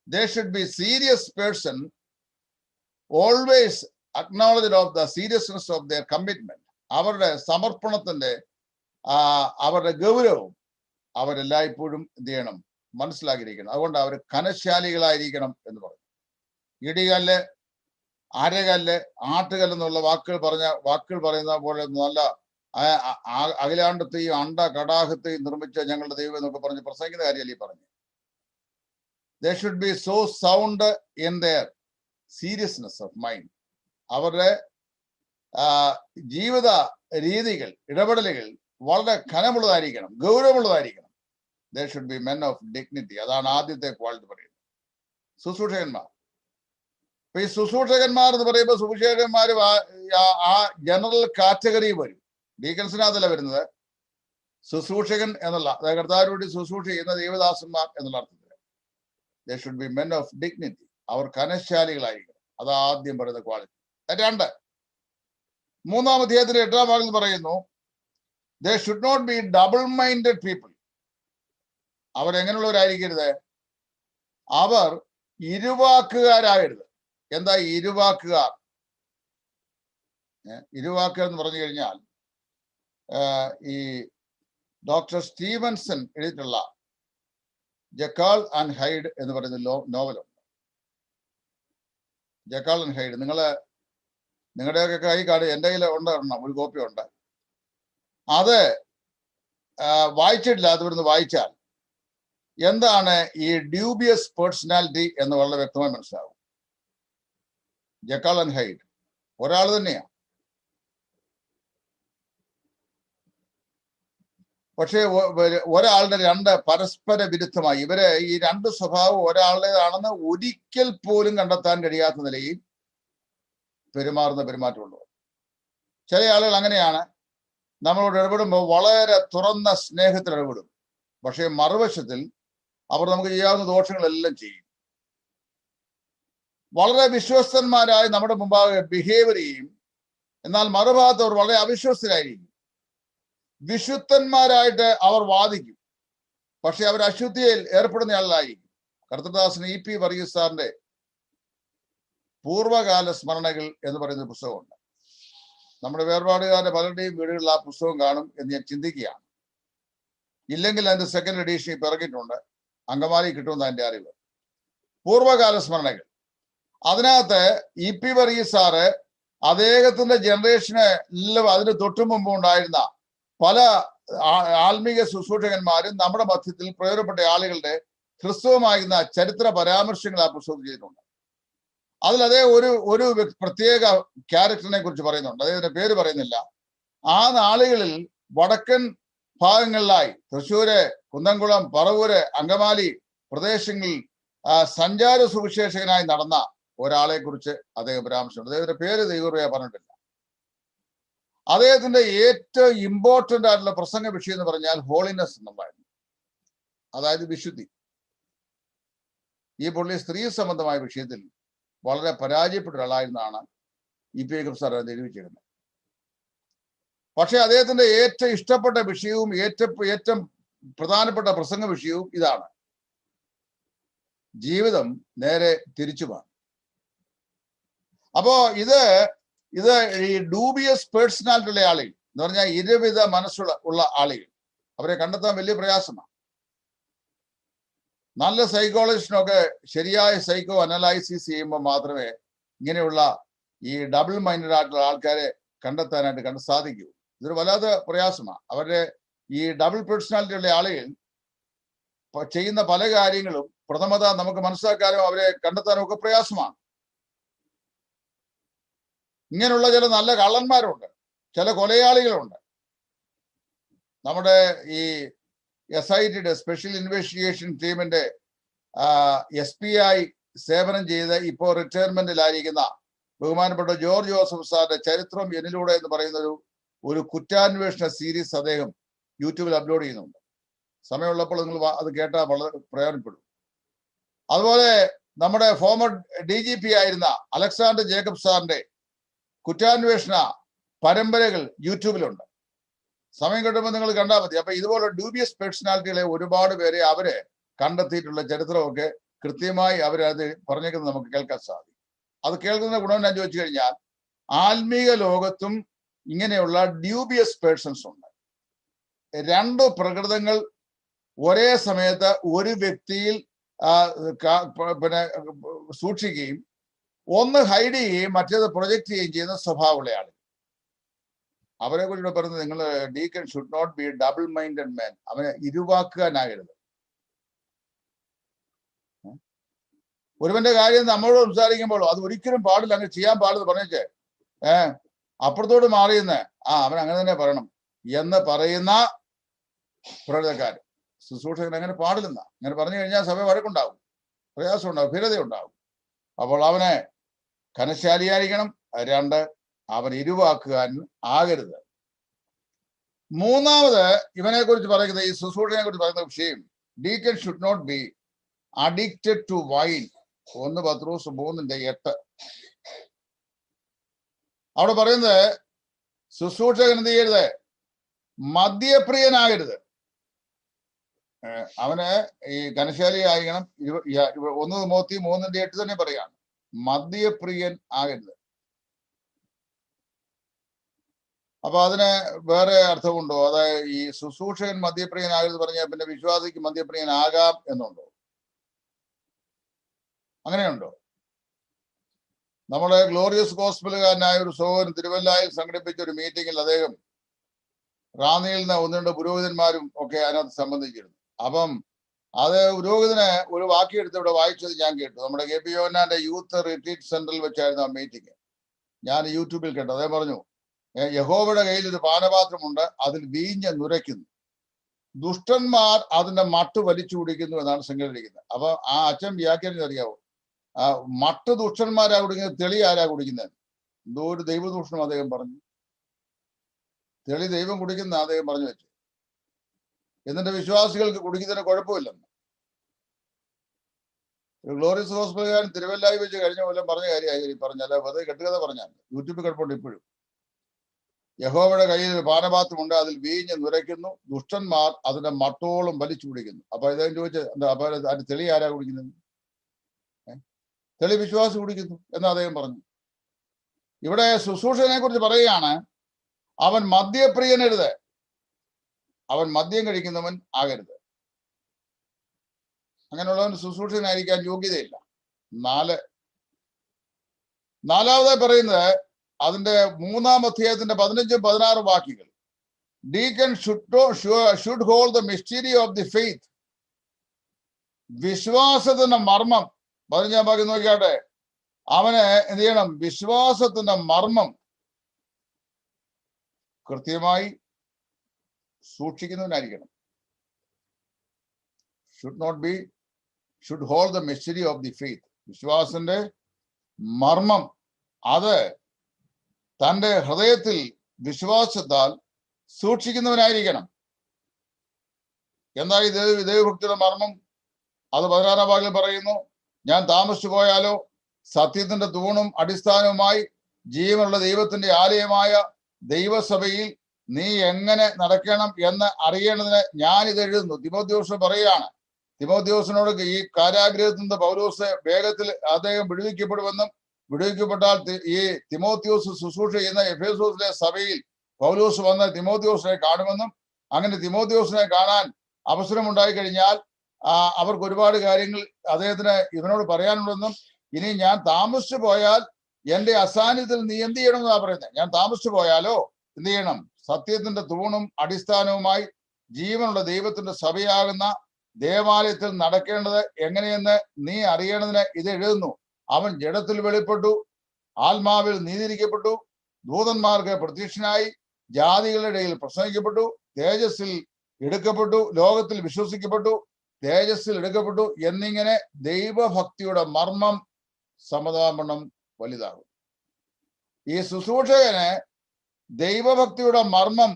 They should be serious person, always acknowledged of the seriousness of their commitment. അവരുടെ സമർപ്പണത്തിന്റെ അവരുടെ ഗൗരവം അവരെല്ലായ്പ്പോഴും എന്ത് ചെയ്യണം, മനസ്സിലാക്കിയിരിക്കണം. അതുകൊണ്ട് അവർ കനശാലികളായിരിക്കണം എന്ന് പറയും. ഇടികല്ല്, അരകല്ല്, ആട്ടുകല്ല് എന്നുള്ള വാക്കുകൾ പറയുന്ന പോലെ നല്ല അഖിലാണ്ടത്തെയും അണ്ട കടാഹത്തെയും നിർമ്മിച്ച ഞങ്ങളുടെ ദൈവം എന്നൊക്കെ പറഞ്ഞ് പ്രസംഗിക്കുന്ന കാര്യമല്ലേ ഈ പറഞ്ഞു. They should be so sound in their seriousness of mind. അവരുടെ ജീവിത രീതികൾ, ഇടപെടലുകൾ വളരെ ഘനമുള്ളതായിരിക്കണം, ഗൗരവമുള്ളതായിരിക്കണം. They should be men of dignity. അതാണ് ആദ്യത്തെ ക്വാളിറ്റി പറയുന്നത്. ശുശ്രൂഷകന്മാർ, ഇപ്പൊ ഈ ശുശ്രൂഷകന്മാർ എന്ന് പറയുമ്പോൾ സുവിശേഷകന്മാർ ആ ജനറൽ കാറ്റഗറി വരും. ഡീക്കൻസിനകത്തല്ല വരുന്നത്, ശുശ്രൂഷകൻ എന്നുള്ള, അതായത് കർത്താവിനോട് ശുശ്രൂഷ ചെയ്യുന്ന ദൈവദാസന്മാർ എന്നുള്ള അർത്ഥത്തിൽ. They should be men of dignity. അവർ കനശാലികളായിരിക്കണം. അതാദ്യം പറയുന്ന ക്വാളിറ്റി. 2, 3-ാം അധ്യായത്തിന്റെ 8-ാം ഭാഗത്തിൽ പറയുന്നു, they should not be double minded people. അവരെങ്ങനെയുള്ളവരായിരിക്കരുത്? അവർ ഇരുവാക്കുകാരാകരുത്. എന്താ ഇരുവാക്കുകാർ? ഇരുവാക്കുകാർ എന്ന് പറഞ്ഞു കഴിഞ്ഞാൽ ഈ ഡോക്ടർ സ്റ്റീവൻസൺ എഴുതിയിട്ടുള്ള ജക്കാൾ ആൻഡ് ഹൈഡ് എന്ന് പറയുന്ന നോവലുണ്ട്. ജക്കാൾ ആൻഡ് ഹൈഡ് നിങ്ങളുടെയൊക്കെ കൈ കാണും, എൻ്റെ കയ്യിൽ ഉണ്ട്, ഒരു കോപ്പി ഉണ്ട്. അത് വായിച്ചിട്ടില്ല. അത് ഇവിടുന്ന് വായിച്ചാൽ എന്താണ് ഈ ഡ്യൂബിയസ് പേഴ്സണാലിറ്റി എന്ന് വളരെ വ്യക്തമായി മനസ്സിലാവും. ജക്കാൾ ആൻഡ് ഹൈഡ് ഒരാൾ തന്നെയാണ്. പക്ഷേ ഒരാളുടെ 2 പരസ്പര വിരുദ്ധമായി ഇവരെ ഈ 2 സ്വഭാവം ഒരാളുടേതാണെന്ന് ഒരിക്കൽ പോലും കണ്ടെത്താൻ കഴിയാത്ത നിലയിൽ പെരുമാറുന്ന പെരുമാറ്റമുള്ളവർ. ചില ആളുകൾ അങ്ങനെയാണ്. നമ്മളോട് ഇടപെടുമ്പോൾ വളരെ തുറന്ന സ്നേഹത്തിൽ ഇടപെടും. പക്ഷേ മറുവശത്തിൽ അവർ നമുക്ക് ചെയ്യാവുന്ന ദോഷങ്ങളെല്ലാം ചെയ്യും. വളരെ വിശ്വസ്തന്മാരായി നമ്മുടെ മുമ്പാകെ ബിഹേവിയർ ചെയ്യും. എന്നാൽ മറുഭാഗത്ത് അവർ വളരെ അവിശ്വസ്തരായിരിക്കും. വിശുദ്ധന്മാരായിട്ട് അവർ വാദിക്കും. പക്ഷെ അവർ അശുദ്ധിയിൽ ഏർപ്പെടുന്ന ആളായിരിക്കും. കർത്തൃദാസൻ E.P. വർഗീസ് സാറിന്റെ പൂർവ്വകാല സ്മരണകൾ എന്ന് പറയുന്ന പുസ്തകമുണ്ട്. നമ്മുടെ വേർപാടുകാരുടെ പലരുടെയും വീടുകളിൽ ആ പുസ്തകം കാണും എന്ന് ഞാൻ ചിന്തിക്കുകയാണ്. ഇല്ലെങ്കിൽ അതിന്റെ 2nd എഡിഷൻ ഇപ്പൊ ഇറങ്ങിയിട്ടുണ്ട്. അങ്കമാലി കിട്ടുമെന്ന് അതിന്റെ അറിവ്. പൂർവ്വകാല സ്മരണകൾ. അതിനകത്ത് E.P. വർഗീസ് സാറ് അദ്ദേഹത്തിന്റെ ജനറേഷന് അതിന് തൊട്ടു മുമ്പ് ഉണ്ടായിരുന്ന പല ആത്മീക ശുശ്രൂഷകന്മാരും നമ്മുടെ മധ്യത്തിൽ പ്രയോജനപ്പെട്ട ആളുകളുടെ ഹ്രസ്വമായിരുന്ന ചരിത്ര പരാമർശങ്ങൾ ആ പുസ്തകം ചെയ്തിട്ടുണ്ട്. അതിൽ അതേ ഒരു പ്രത്യേക ക്യാരക്ടറിനെ കുറിച്ച് പറയുന്നുണ്ട്. അദ്ദേഹത്തിന്റെ പേര് പറയുന്നില്ല. ആ നാളുകളിൽ വടക്കൻ ഭാഗങ്ങളിലായി തൃശ്ശൂര്, കുന്നംകുളം, പറവൂര്, അങ്കമാലി പ്രദേശങ്ങളിൽ സഞ്ചാര സുവിശേഷകനായി നടന്ന ഒരാളെ കുറിച്ച് അദ്ദേഹം പരാമർശമുണ്ട്. അദ്ദേഹത്തിന്റെ പേര് ദൈവകൃപയാ പറഞ്ഞിട്ടില്ല. അദ്ദേഹത്തിന്റെ ഏറ്റവും ഇമ്പോർട്ടന്റ് ആയിട്ടുള്ള പ്രസംഗ വിഷയം എന്ന് പറഞ്ഞാൽ ഹോളിനെസ് എന്നുള്ളതായിരുന്നു. അതായത് വിശുദ്ധി. ഈ പുള്ളി സ്ത്രീ സംബന്ധമായ വിഷയത്തിൽ വളരെ പരാജയപ്പെട്ട ഒരാളായിരുന്നാണ് E.P. സാർ എഴുതിച്ചിരുന്നത്. പക്ഷെ അദ്ദേഹത്തിന്റെ ഏറ്റവും ഇഷ്ടപ്പെട്ട വിഷയവും ഏറ്റവും പ്രധാനപ്പെട്ട പ്രസംഗ വിഷയവും ഇതാണ്: ജീവിതം നേരെ തിരിച്ചുമാണ്. അപ്പോ ഇത് ഈ ഡൂബിയസ് പേഴ്സണാലിറ്റി ഉള്ള ആളുകൾ എന്ന് പറഞ്ഞാൽ ഇരുവിധ മനസ്സുള്ള ആളുകൾ, അവരെ കണ്ടെത്താൻ വലിയ പ്രയാസമാണ്. നല്ല സൈക്കോളജിസ്റ്റിനൊക്കെ ശരിയായ സൈക്കോ അനലൈസിസ് ചെയ്യുമ്പോൾ മാത്രമേ ഇങ്ങനെയുള്ള ഈ ഡബിൾ മൈൻഡഡ് ആയിട്ടുള്ള ആൾക്കാരെ കണ്ടെത്താനായിട്ട് സാധിക്കൂ. ഇതൊരു വല്ലാത്ത പ്രയാസമാണ്. അവരുടെ ഈ ഡബിൾ പേഴ്സണാലിറ്റി ഉള്ള ആളുകൾ ചെയ്യുന്ന പല കാര്യങ്ങളും പ്രഥമത നമുക്ക് മനസ്സിലാക്കാനും അവരെ കണ്ടെത്താനും ഒക്കെ പ്രയാസമാണ്. ഇങ്ങനെയുള്ള ചില നല്ല കള്ളന്മാരുണ്ട്, ചില കൊലയാളികളുണ്ട്. നമ്മുടെ ഈ SITയുടെ സ്പെഷ്യൽ ഇൻവെസ്റ്റിഗേഷൻ ടീമിന്റെ SPI സേവനം ചെയ്ത് ഇപ്പോൾ റിട്ടയർമെന്റിലായിരിക്കുന്ന ബഹുമാനപ്പെട്ട ജോർജ് ജോസഫ് സാറിന്റെ ചരിത്രം എന്നിലൂടെ എന്ന് പറയുന്ന ഒരു കുറ്റാന്വേഷണ സീരീസ് അദ്ദേഹം യൂട്യൂബിൽ അപ്ലോഡ് ചെയ്യുന്നുണ്ട്. സമയമുള്ളപ്പോൾ നിങ്ങൾ അത് കേട്ടാൽ വളരെ പ്രയോജനപ്പെടും. അതുപോലെ നമ്മുടെ ഫോമർ DGP ആയിരുന്ന അലക്സാണ്ടർ ജേക്കബ് സാറിന്റെ കുറ്റാന്വേഷണ പരമ്പരകൾ യൂട്യൂബിലുണ്ട്. സമയം കിട്ടുമ്പോൾ നിങ്ങൾ കണ്ടാൽ മതി. അപ്പൊ ഇതുപോലെ ഡ്യൂബിയസ് പേഴ്സണാലിറ്റികളെ ഒരുപാട് പേരെ അവര് കണ്ടെത്തിയിട്ടുള്ള ചരിത്രമൊക്കെ കൃത്യമായി അവരത് പറഞ്ഞേക്കുന്നത് നമുക്ക് കേൾക്കാൻ സാധിക്കും. അത് കേൾക്കുന്ന ഗുണം ഞാൻ ചോദിച്ചു കഴിഞ്ഞാൽ, ആത്മീക ലോകത്തും ഇങ്ങനെയുള്ള ഡ്യൂബിയസ് പേഴ്സൺസ് ഉണ്ട്. രണ്ട് പ്രകൃതങ്ങൾ ഒരേ സമയത്ത് ഒരു വ്യക്തിയിൽ പിന്നെ സൂക്ഷിക്കുകയും ഒന്ന് ഹൈഡ് ചെയ്യുകയും മറ്റേത് പ്രൊജക്ട് ചെയ്യുകയും ചെയ്യുന്ന സ്വഭാവമുള്ള ആളുകൾ. അവരെ കുറിച്ച് പറയുന്നത്, നിങ്ങൾ deacon should not be double minded man. അവനെ ഇരുവാക്കാനാകരുത്. ഒരുവന്റെ കാര്യം നമ്മളോട് സംസാരിക്കുമ്പോൾ അത് ഒരിക്കലും പാടില്ല, അങ്ങനെ ചെയ്യാൻ പാടില്ലെന്ന് പറഞ്ഞേ അപ്പുറത്തോട് മാറിയെന്ന് അവൻ അങ്ങനെ തന്നെ പറയണം എന്ന് പറയുന്ന പ്രകൃതക്കാരൻ. ശുശ്രൂഷകൻ അങ്ങനെ പാടില്ലെന്ന. അങ്ങനെ പറഞ്ഞു കഴിഞ്ഞാൽ സഭ വഴക്കുണ്ടാവും, പ്രയാസം ഉണ്ടാവും, ഭിന്നതയുണ്ടാവും. അപ്പോൾ അവനെ ഘനശാലിയായിരിക്കണം. രണ്ട്, അവൻ ഇരുവാക്കുകാരൻ ആകരുത്. മൂന്നാമത് ഇവനെ കുറിച്ച് പറയുന്നത്, ഈ ശുശ്രൂഷനെ കുറിച്ച് പറയുന്ന വിഷയം, deacon should not be addicted to wine. 1 Pathros 3:8. അവിടെ പറയുന്നത്, ശുശ്രൂഷകൻ എന്ത് ചെയ്യരുത്? മദ്യപ്രിയനാകരുത്. അവന് ഈ ഘനശാലി ആയിരിക്കണം. 1 തിമോത്തി 3:8 തന്നെ പറയാണ്, മദ്യപ്രിയൻ ആകരുത്. അപ്പൊ അതിന് വേറെ അർത്ഥമുണ്ടോ? അതായത് ഈ ശുശ്രൂഷകൻ മദ്യപ്രിയനാകരുത് പറഞ്ഞാൽ പിന്നെ വിശ്വാസിക്ക് മദ്യപ്രിയനാകാം എന്നുണ്ടോ? അങ്ങനെയുണ്ടോ? നമ്മുടെ ഗ്ലോറിയസ് ഗോസ്പലുകാരനായ ഒരു സഹോദരൻ തിരുവല്ലായിൽ സംഘടിപ്പിച്ച ഒരു മീറ്റിംഗിൽ അദ്ദേഹം റാന്നിയിൽ നിന്ന് 1-2 പുരോഹിതന്മാരും ഒക്കെ അതിനകത്ത് സംബന്ധിച്ചിരുന്നു. അപ്പം അത് പുരോഹിതന് ഒരു വാക്യെടുത്ത് ഇവിടെ വായിച്ചത് ഞാൻ കേട്ടു. നമ്മുടെ KP യോഹന്നാന്റെ യൂത്ത് റിട്രീറ്റ് സെന്ററിൽ വെച്ചായിരുന്നു ആ മീറ്റിംഗ്. ഞാൻ യൂട്യൂബിൽ കേട്ടു. അദ്ദേഹം പറഞ്ഞു, യഹോവയുടെ കയ്യിൽ ഒരു പാനപാത്രമുണ്ട്, അതിൽ വീഞ്ഞ് നുരയ്ക്കുന്നു, ദുഷ്ടന്മാർ അതിന്റെ മട്ട് വലിച്ചു കുടിക്കുന്നു എന്നാണ് സംഘടിപ്പിക്കുന്നത്. അപ്പൊ ആ അച്ഛൻ വ്യാഖ്യാനം അറിയാവോ? മട്ട് ദുഷ്ടന്മാരാ കുടിക്കുന്നത്, തെളി ആരാ കുടിക്കുന്നത്? എന്തോ ഒരു ദൈവദൂഷണം അദ്ദേഹം പറഞ്ഞു. തെളി ദൈവം കുടിക്കുന്ന അദ്ദേഹം പറഞ്ഞു വെച്ചു. എന്നിട്ട് വിശ്വാസികൾക്ക് കുടിക്കുന്നതിന് കുഴപ്പമില്ലെന്ന്. ഗ്ലോറിയസ് ഹോസ്പിറ്റലുകാരൻ തിരുവല്ലായി വെച്ച് കഴിഞ്ഞ പോലെ പറഞ്ഞ കാര്യമായി പറഞ്ഞാൽ വെറുതെ കെട്ടുകഥ പറഞ്ഞാൽ യൂട്യൂബിൽ കിടപ്പുണ്ട് ഇപ്പോഴും. യഹോവയുടെ കയ്യിൽ ഒരു പാനപാത്രമുണ്ട്, അതിൽ വീഞ്ഞ് നുരയ്ക്കുന്നു, ദുഷ്ടന്മാർ അതിന്റെ മട്ടോളം വലിച്ചു കുടിക്കുന്നു. അപ്പൊ ഇദ്ദേഹം ചോദിച്ചത് എന്താ? അപ്പൊ അതിന്റെ തെളി ആരാ കുടിക്കുന്നത്? തെളി വിശ്വാസി കുടിക്കുന്നു എന്ന് അദ്ദേഹം പറഞ്ഞു. ഇവിടെ ശുശ്രൂഷനെ കുറിച്ച് പറയുകയാണ്, അവൻ മദ്യപ്രിയനരുത്, അവൻ മദ്യം കഴിക്കുന്നവൻ ആകരുത്. അങ്ങനെയുള്ളവൻ ശുശ്രൂഷനായിരിക്കാൻ യോഗ്യതയില്ല. നാലാമതായി പറയുന്നത്, അതിന്റെ 3-ാം അധ്യായത്തിന്റെ 15-16 വാക്യങ്ങൾ, deacon should hold the mystery of the faith. വിശ്വാസത്തിന്റെ മർമ്മം 15-ാം വാക്യം നോക്കിയാട്ടെ. അവന് എന്ത് ചെയ്യണം? വിശ്വാസത്തിന്റെ മർമ്മം കൃത്യമായി സൂക്ഷിക്കുന്നവനായിരിക്കണം. Should hold the mystery of the faith. വിശ്വാസത്തിന്റെ മർമ്മം അത് തന്റെ ഹൃദയത്തിൽ വിശ്വാസത്താൽ സൂക്ഷിക്കുന്നവനായിരിക്കണം. എന്താ ഈ ദൈവഭക്തിയുടെ മർമ്മം? അത് 16-ാം വാക്യം പറയുന്നു, ഞാൻ താമസിച്ചു പോയാലോ സത്യത്തിന്റെ തൂണും അടിസ്ഥാനവുമായി ജീവനുള്ള ദൈവത്തിന്റെ ആലയമായ ദൈവസഭയിൽ നീ എങ്ങനെ നടക്കണം എന്ന് അറിയേണ്ടതിന് ഞാൻ ഇത് എഴുതുന്നു. തിമോഥെയോസിന് പറയുകയാണ്. തിമോഥെയോസിനോട് ഈ കാരാഗ്രഹത്തിൽ നിന്ന് പൗലോസ് വേഗത്തിൽ അദ്ദേഹം വിടുവിക്കപ്പെടുമെന്നും, വിടുവിക്കപ്പെട്ടാൽ ഈ തിമോഥെയോസ് ശുശ്രൂഷ ചെയ്യുന്ന എഫേസോസിലെ സഭയിൽ പൗലോസ് വന്ന് തിമോഥെയോസിനെ കാണുമെന്നും, അങ്ങനെ തിമോഥെയോസിനെ കാണാൻ അവസരമുണ്ടായി കഴിഞ്ഞാൽ അവർക്ക് ഒരുപാട് കാര്യങ്ങൾ അദ്ദേഹത്തിന് ഇവനോട് പറയാനുണ്ടെന്നും, ഇനി ഞാൻ താമസിച്ചു പോയാൽ എന്റെ അസാന്നിധ്യത്തിൽ നീ എന്ത് ചെയ്യണം എന്നാ പറയുന്നത്. ഞാൻ താമസിച്ചു പോയാലോ എന്ത് ചെയ്യണം? സത്യത്തിന്റെ തൂണും അടിസ്ഥാനവുമായി ജീവനുള്ള ദൈവത്തിന്റെ സഭയാകുന്ന ദേവാലയത്തിൽ നടക്കേണ്ടത് എങ്ങനെയെന്ന് നീ അറിയേണ്ടതിന് ഇത് എഴുതുന്നു. അവൻ ജഡത്തിൽ വെളിപ്പെട്ടു, ആത്മാവിൽ നീതിരിക്കപ്പെട്ടു, ദൂതന്മാർക്ക് പ്രത്യക്ഷനായി, ജാതികളുടെ ഇടയിൽ പ്രസംഗിക്കപ്പെട്ടു, തേജസ്സിൽ എടുക്കപ്പെട്ടു, ലോകത്തിൽ വിശ്വസിക്കപ്പെട്ടു, തേജസ്സിൽ എടുക്കപ്പെട്ടു എന്നിങ്ങനെ ദൈവഭക്തിയുടെ മർമ്മം സമതാമണ്ണം വലുതാകും. ഈ ശുശ്രൂഷകന് ദൈവഭക്തിയുടെ മർമ്മം,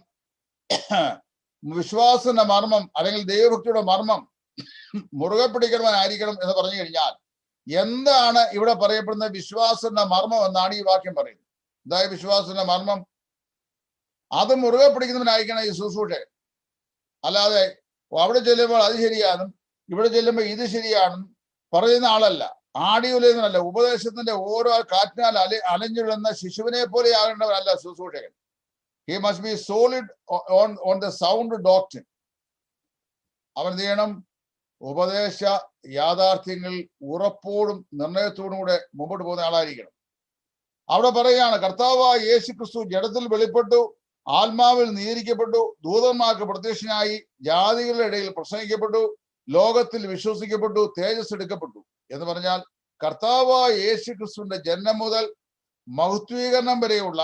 വിശ്വാസത്തിന്റെ മർമ്മം അല്ലെങ്കിൽ ദൈവഭക്തിയുടെ മർമ്മം മുറുകെ പിടിക്കുന്നവനായിരിക്കണം എന്ന് പറഞ്ഞു കഴിഞ്ഞാൽ എന്താണ് ഇവിടെ പറയപ്പെടുന്ന വിശ്വാസത്തിന്റെ മർമ്മം എന്നാണ് ഈ വാക്യം പറയുന്നത്. അതായത് വിശ്വാസത്തിന്റെ മർമ്മം അത് മുറുകെ പിടിക്കുന്നവനായിരിക്കണം ഈ ശുശ്രൂഷകൻ. അല്ലാതെ അവിടെ ചെല്ലുമ്പോൾ അത് ശരിയാണെന്നും ഇവിടെ ചെല്ലുമ്പോൾ ഇത് ശരിയാണെന്നും പറയുന്ന ആളല്ല. ആടിയുലയുന്നതല്ല. ഉപദേശത്തിന്റെ ഓരോ കാറ്റിനാൽ അലഞ്ഞുവിടുന്ന ശിശുവിനെ പോലെ ആകേണ്ടവനല്ല ശുശ്രൂഷകൻ. He must be solid on the sound doctrine. അവൻ എന്ത് ചെയ്യണം? ഉപദേശ യാഥാർത്ഥ്യങ്ങൾ ഉറപ്പോടും നിർണയത്തോടും കൂടെ മുമ്പോട്ട് പോകുന്ന ആളായിരിക്കണം. അവിടെ പറയുകയാണ്, കർത്താവായ യേശു ക്രിസ്തു ജഡത്തിൽ വെളിപ്പെട്ടു, ആത്മാവിൽ നീതിരിക്കപ്പെട്ടു, ദൂതന്മാർക്ക് പ്രത്യക്ഷനായി, ജാതികളുടെ ഇടയിൽ പ്രസംഗിക്കപ്പെട്ടു, ലോകത്തിൽ വിശ്വസിക്കപ്പെട്ടു, തേജസ് എടുക്കപ്പെട്ടു എന്ന് പറഞ്ഞാൽ കർത്താവായ യേശു ക്രിസ്തുവിന്റെ ജന്മം മുതൽ മഹത്വീകരണം വരെയുള്ള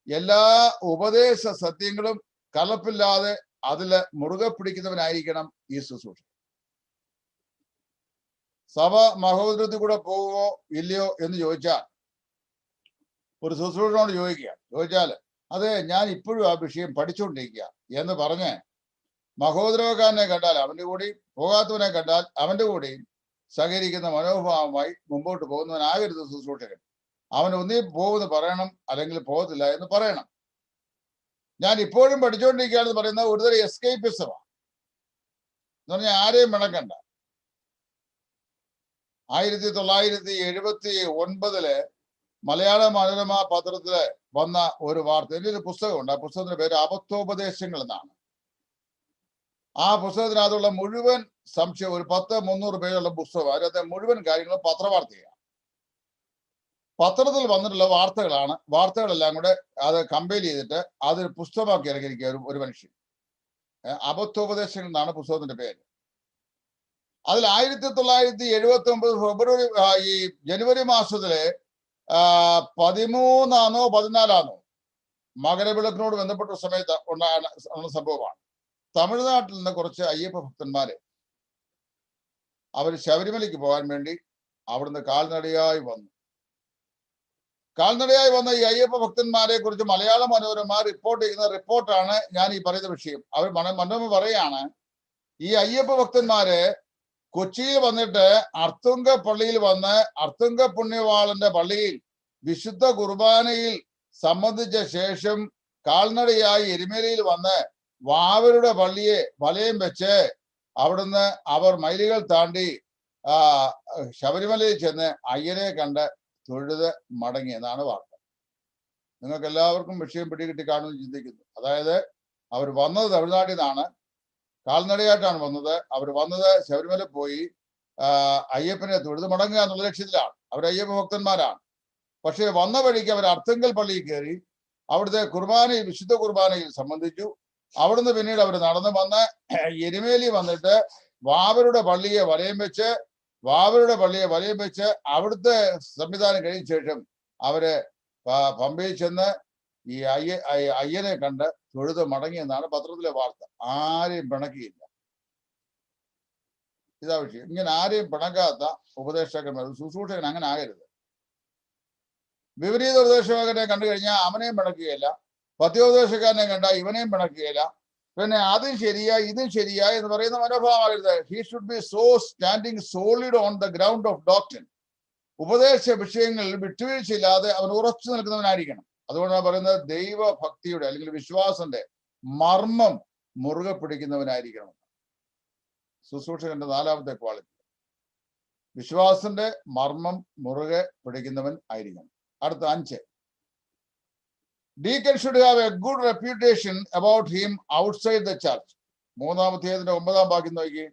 എല്ലാ ഉപദേശ സത്യങ്ങളും കലപ്പില്ലാതെ അതില് മുറുകെ പിടിക്കുന്നവനായിരിക്കണം ഈ ശുശ്രൂഷ. സഭ മഹോദരത്തിൽ കൂടെ പോവുമോ ഇല്ലയോ എന്ന് ചോദിച്ചാൽ, ഒരു ശുശ്രൂഷനോട് ചോദിച്ചാല് അതെ ഞാൻ ഇപ്പോഴും ആ വിഷയം പഠിച്ചുകൊണ്ടിരിക്കുക എന്ന് പറഞ്ഞ് മഹോദരവക്കാരനെ കണ്ടാൽ അവന്റെ കൂടി, പോകാത്തവനെ കണ്ടാൽ അവന്റെ കൂടി സഹകരിക്കുന്ന മനോഭാവമായി മുമ്പോട്ട് പോകുന്നവനാകരുത് ശുശ്രൂഷകൻ. അവൻ ഒന്നീ പോകുമെന്ന് പറയണം, അല്ലെങ്കിൽ പോകത്തില്ല എന്ന് പറയണം. ഞാൻ ഇപ്പോഴും പഠിച്ചുകൊണ്ടിരിക്കുകയാണെന്ന് പറയുന്നത് ഒരുതരം എസ്കേപ്പിസമാണ് എന്ന് പറഞ്ഞാൽ ആരെയും മിണക്കണ്ട. 1979 മലയാള മനോരമ പത്രത്തില് വന്ന ഒരു വാർത്ത. എൻ്റെ ഒരു പുസ്തകമുണ്ട്. ആ പുസ്തകത്തിന്റെ പേര് അബദ്ധോപദേശങ്ങൾ എന്നാണ്. ആ പുസ്തകത്തിനകത്തുള്ള മുഴുവൻ സംശയം, ഒരു 10-300 പേജുള്ള പുസ്തകം. അതിനകത്തെ മുഴുവൻ കാര്യങ്ങളും പത്രവാർത്തയാണ്. പത്രത്തിൽ വന്നിട്ടുള്ള വാർത്തകളെല്ലാം കൂടെ അത് കമ്പൈൽ ചെയ്തിട്ട് അതൊരു പുസ്തകമാക്കി ഇറങ്ങിയിരിക്കുക ഒരു മനുഷ്യൻ. അബദ്ധോപദേശങ്ങൾ എന്നാണ് പുസ്തകത്തിന്റെ പേര്. അതിൽ 1979 ജനുവരി മാസത്തിലെ 13 or 14 മകരവിളക്കിനോട് ബന്ധപ്പെട്ട സമയത്ത് ഉണ്ടാകുന്ന സംഭവമാണ്. തമിഴ്നാട്ടിൽ നിന്ന് കുറച്ച് അയ്യപ്പ ഭക്തന്മാരെ അവർ ശബരിമലയ്ക്ക് പോകാൻ വേണ്ടി അവിടുന്ന് കാൽനടയായി വന്നു. കാൽനടയായി വന്ന ഈ അയ്യപ്പ ഭക്തന്മാരെ കുറിച്ച് മലയാള മനോരമ റിപ്പോർട്ട് ചെയ്യുന്ന റിപ്പോർട്ടാണ് ഞാൻ ഈ പറയുന്ന വിഷയം. അവർ മനോരമ പറയാണ്, ഈ അയ്യപ്പ ഭക്തന്മാര് കൊച്ചിയിൽ വന്നിട്ട് അർത്തുങ്ക പള്ളിയിൽ വന്ന് അർത്തുങ്ക പുണ്യവാളന്റെ പള്ളിയിൽ വിശുദ്ധ കുർബാനയിൽ സംബന്ധിച്ച ശേഷം കാൽനടയായി എരുമേലിയിൽ വന്ന് വാവരുടെ പള്ളിയെ വലയം വെച്ച് അവിടുന്ന് അവർ മൈലുകൾ താണ്ടി ശബരിമലയിൽ ചെന്ന് അയ്യനെ കണ്ട് തൊഴുത് മടങ്ങി എന്നാണ് വാർത്ത. നിങ്ങൾക്ക് എല്ലാവർക്കും വിഷയം പിടികിട്ടി കാണുമെന്ന് ചിന്തിക്കുന്നു. അതായത് അവർ വന്നത് തമിഴ്നാട്ടിൽ നിന്നാണ്, കാൽനടയായിട്ടാണ് വന്നത്. അവർ വന്നത് ശബരിമല പോയി അയ്യപ്പനെ തൊഴുത് മടങ്ങുക എന്നുള്ള ലക്ഷ്യത്തിലാണ്. അവർ അയ്യപ്പ ഭക്തന്മാരാണ്. പക്ഷെ വന്ന വഴിക്ക് അവർ അർത്തുങ്കൽ പള്ളിയിൽ കയറി അവിടുത്തെ കുർബാനയിൽ, വിശുദ്ധ കുർബാനയിൽ സംബന്ധിച്ചു. അവിടുന്ന് പിന്നീട് അവർ നടന്നു വന്ന് എരുമേലി വന്നിട്ട് വാവരുടെ പള്ളിയെ വലയം വെച്ച് അവിടുത്തെ സംവിധാനം കഴിഞ്ഞ ശേഷം അവര് പമ്പയിൽ ചെന്ന് ഈ അയ്യനെ കണ്ട് തൊഴുത് മടങ്ങിയെന്നാണ് പത്രത്തിലെ വാർത്ത. ആരെയും പിണക്കിയില്ല. ഇതാ വിഷയം. ഇങ്ങനെ ആരെയും പിണക്കാത്ത ഉപദേശകന്മാർ, ശുശ്രൂഷകൻ അങ്ങനെ ആകരുത്. വിപരീത ഉപദേശകനെ കണ്ടു കഴിഞ്ഞാൽ അവനെയും പിണക്കുകയില്ല, പത്യോപദേശക്കാരനെ കണ്ടാൽ ഇവനെയും പിണക്കുകയില്ല. പിന്നെ അതും ശരിയാ ഇതും ശരിയാ എന്ന് പറയുന്ന മനോഭാവമാകരുത്. He should be standing solid on the ground of doctrine. ഉപദേശ വിഷയങ്ങളിൽ വിട്ടുവീഴ്ചയില്ലാതെ അവൻ ഉറച്ചു നിൽക്കുന്നവനായിരിക്കണം. അതുകൊണ്ടാണ് പറയുന്നത് ദൈവഭക്തിയുടെ അല്ലെങ്കിൽ വിശ്വാസന്റെ മർമ്മം മുറുകെ പിടിക്കുന്നവനായിരിക്കണം. ശുശ്രൂഷകന്റെ 4ാമത്തെ ക്വാളിറ്റി വിശ്വാസന്റെ മർമ്മം മുറുകെ പിടിക്കുന്നവൻ ആയിരിക്കണം. അടുത്ത 5, Deacon should have a good reputation about him outside the church. 3-ാം വാക്യം നോക്കി.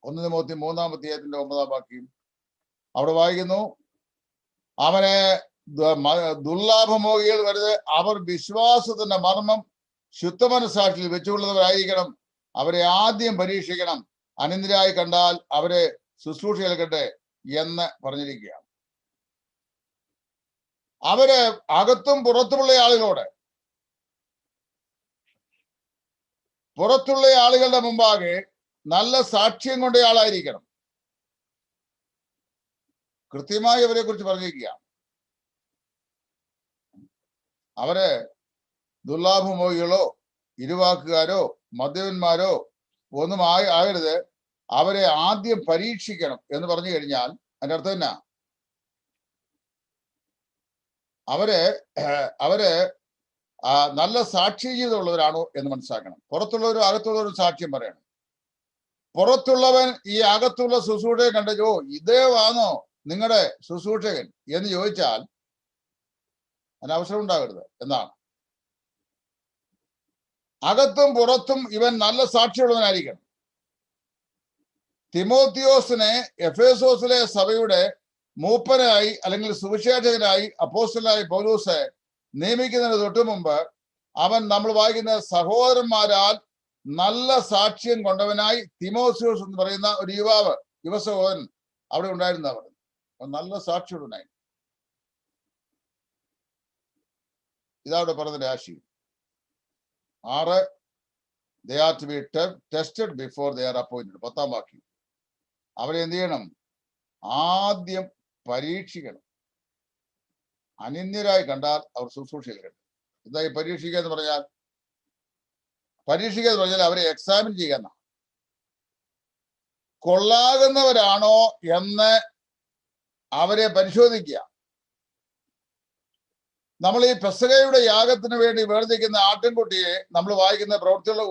1 തിമോത്തി 3-ാം വാക്യം. അവിടെ വായിക്കുന്നു, അവനെ ദുർലാഭമോഹികൾ വരുത്, അവർ വിശ്വാസത്തിന്റെ മർമ്മം ശുദ്ധമനസാക്ഷിയിൽ വെച്ചുകൊള്ളുന്നവരായിരിക്കണം. അവരെ ആദ്യം പരീക്ഷിക്കണം, അനിന്ദ്രായി കണ്ടാൽ അവരെ ശുശ്രൂഷ ഏൽക്കട്ടെ എന്ന് പറഞ്ഞിരിക്കുകയാണ്. അവര് അകത്തും പുറത്തുമുള്ള ആളുകളോട്, പുറത്തുള്ള ആളുകളുടെ മുമ്പാകെ നല്ല സാക്ഷ്യം കൊണ്ട ആളായിരിക്കണം. കൃത്യമായി അവരെ കുറിച്ച് പറഞ്ഞിരിക്കുക. അവര് ദുർലാഭമോഹികളോ ഇരുവാക്കുകാരോ മദ്യപന്മാരോ ഒന്നും ആകരുത്. അവരെ ആദ്യം പരീക്ഷിക്കണം എന്ന് പറഞ്ഞു കഴിഞ്ഞാൽ അതിന്റെ അർത്ഥം എന്നാ? അവര് നല്ല സാക്ഷി ജീവിതമുള്ളവരാണോ എന്ന് മനസ്സിലാക്കണം. പുറത്തുള്ളവരും അകത്തുള്ളവരും സാക്ഷ്യം പറയണം. പുറത്തുള്ളവൻ ഈ അകത്തുള്ള ശുശ്രൂഷകൻ കണ്ടോ ഇതേവാണോ നിങ്ങളുടെ ശുശ്രൂഷകൻ എന്ന് ചോദിച്ചാൽ അതിന് അവസരം ഉണ്ടാകരുത് എന്നാണ്. അകത്തും പുറത്തും ഇവൻ നല്ല സാക്ഷിയുള്ളവനായിരിക്കണം. തിമോത്തിയോസിനെ എഫേസോസിലെ സഭയുടെ മൂപ്പനായി അല്ലെങ്കിൽ സുവിശേഷകനായി അപ്പോസ്തലനായി പൗലോസ് നിയമിക്കുന്നതിന് തൊട്ടു മുമ്പ് അവൻ നമ്മൾ വായിക്കുന്ന സഹോദരന്മാരാൽ നല്ല സാക്ഷ്യം കൊണ്ടവനായി തിമോത്തിയോസ് എന്ന് പറയുന്ന ഒരു യുവസഹോദരൻ അവിടെ ഉണ്ടായിരുന്നവർ നല്ല സാക്ഷിയുള്ളവനായി. ഇതവിടെ പറഞ്ഞതിന്റെ ആശയം. 6 they are to be tested before they are appointed. 10-ാം വാക്യം. അവരെ എന്ത് ചെയ്യണം? ആദ്യം പരീക്ഷിക്കണം. അനിന്ദ്യരായി കണ്ടാൽ അവർ ശുശ്രൂഷയിൽ കണ്ടു. എന്തായി പരീക്ഷിക്കുക എന്ന് പറഞ്ഞാൽ? പരീക്ഷിക്കുക എന്ന് പറഞ്ഞാൽ അവരെ എക്സാമിൻ ചെയ്യുന്ന, കൊള്ളാകുന്നവരാണോ എന്ന് അവരെ പരിശോധിക്കുക. നമ്മൾ ഈ പെസഹയുടെ യാഗത്തിന് വേണ്ടി വേർതിരിക്കുന്ന ആട്ടിൻകുട്ടിയെ നമ്മൾ വായിക്കുന്ന പ്രവൃത്തിയുള്ള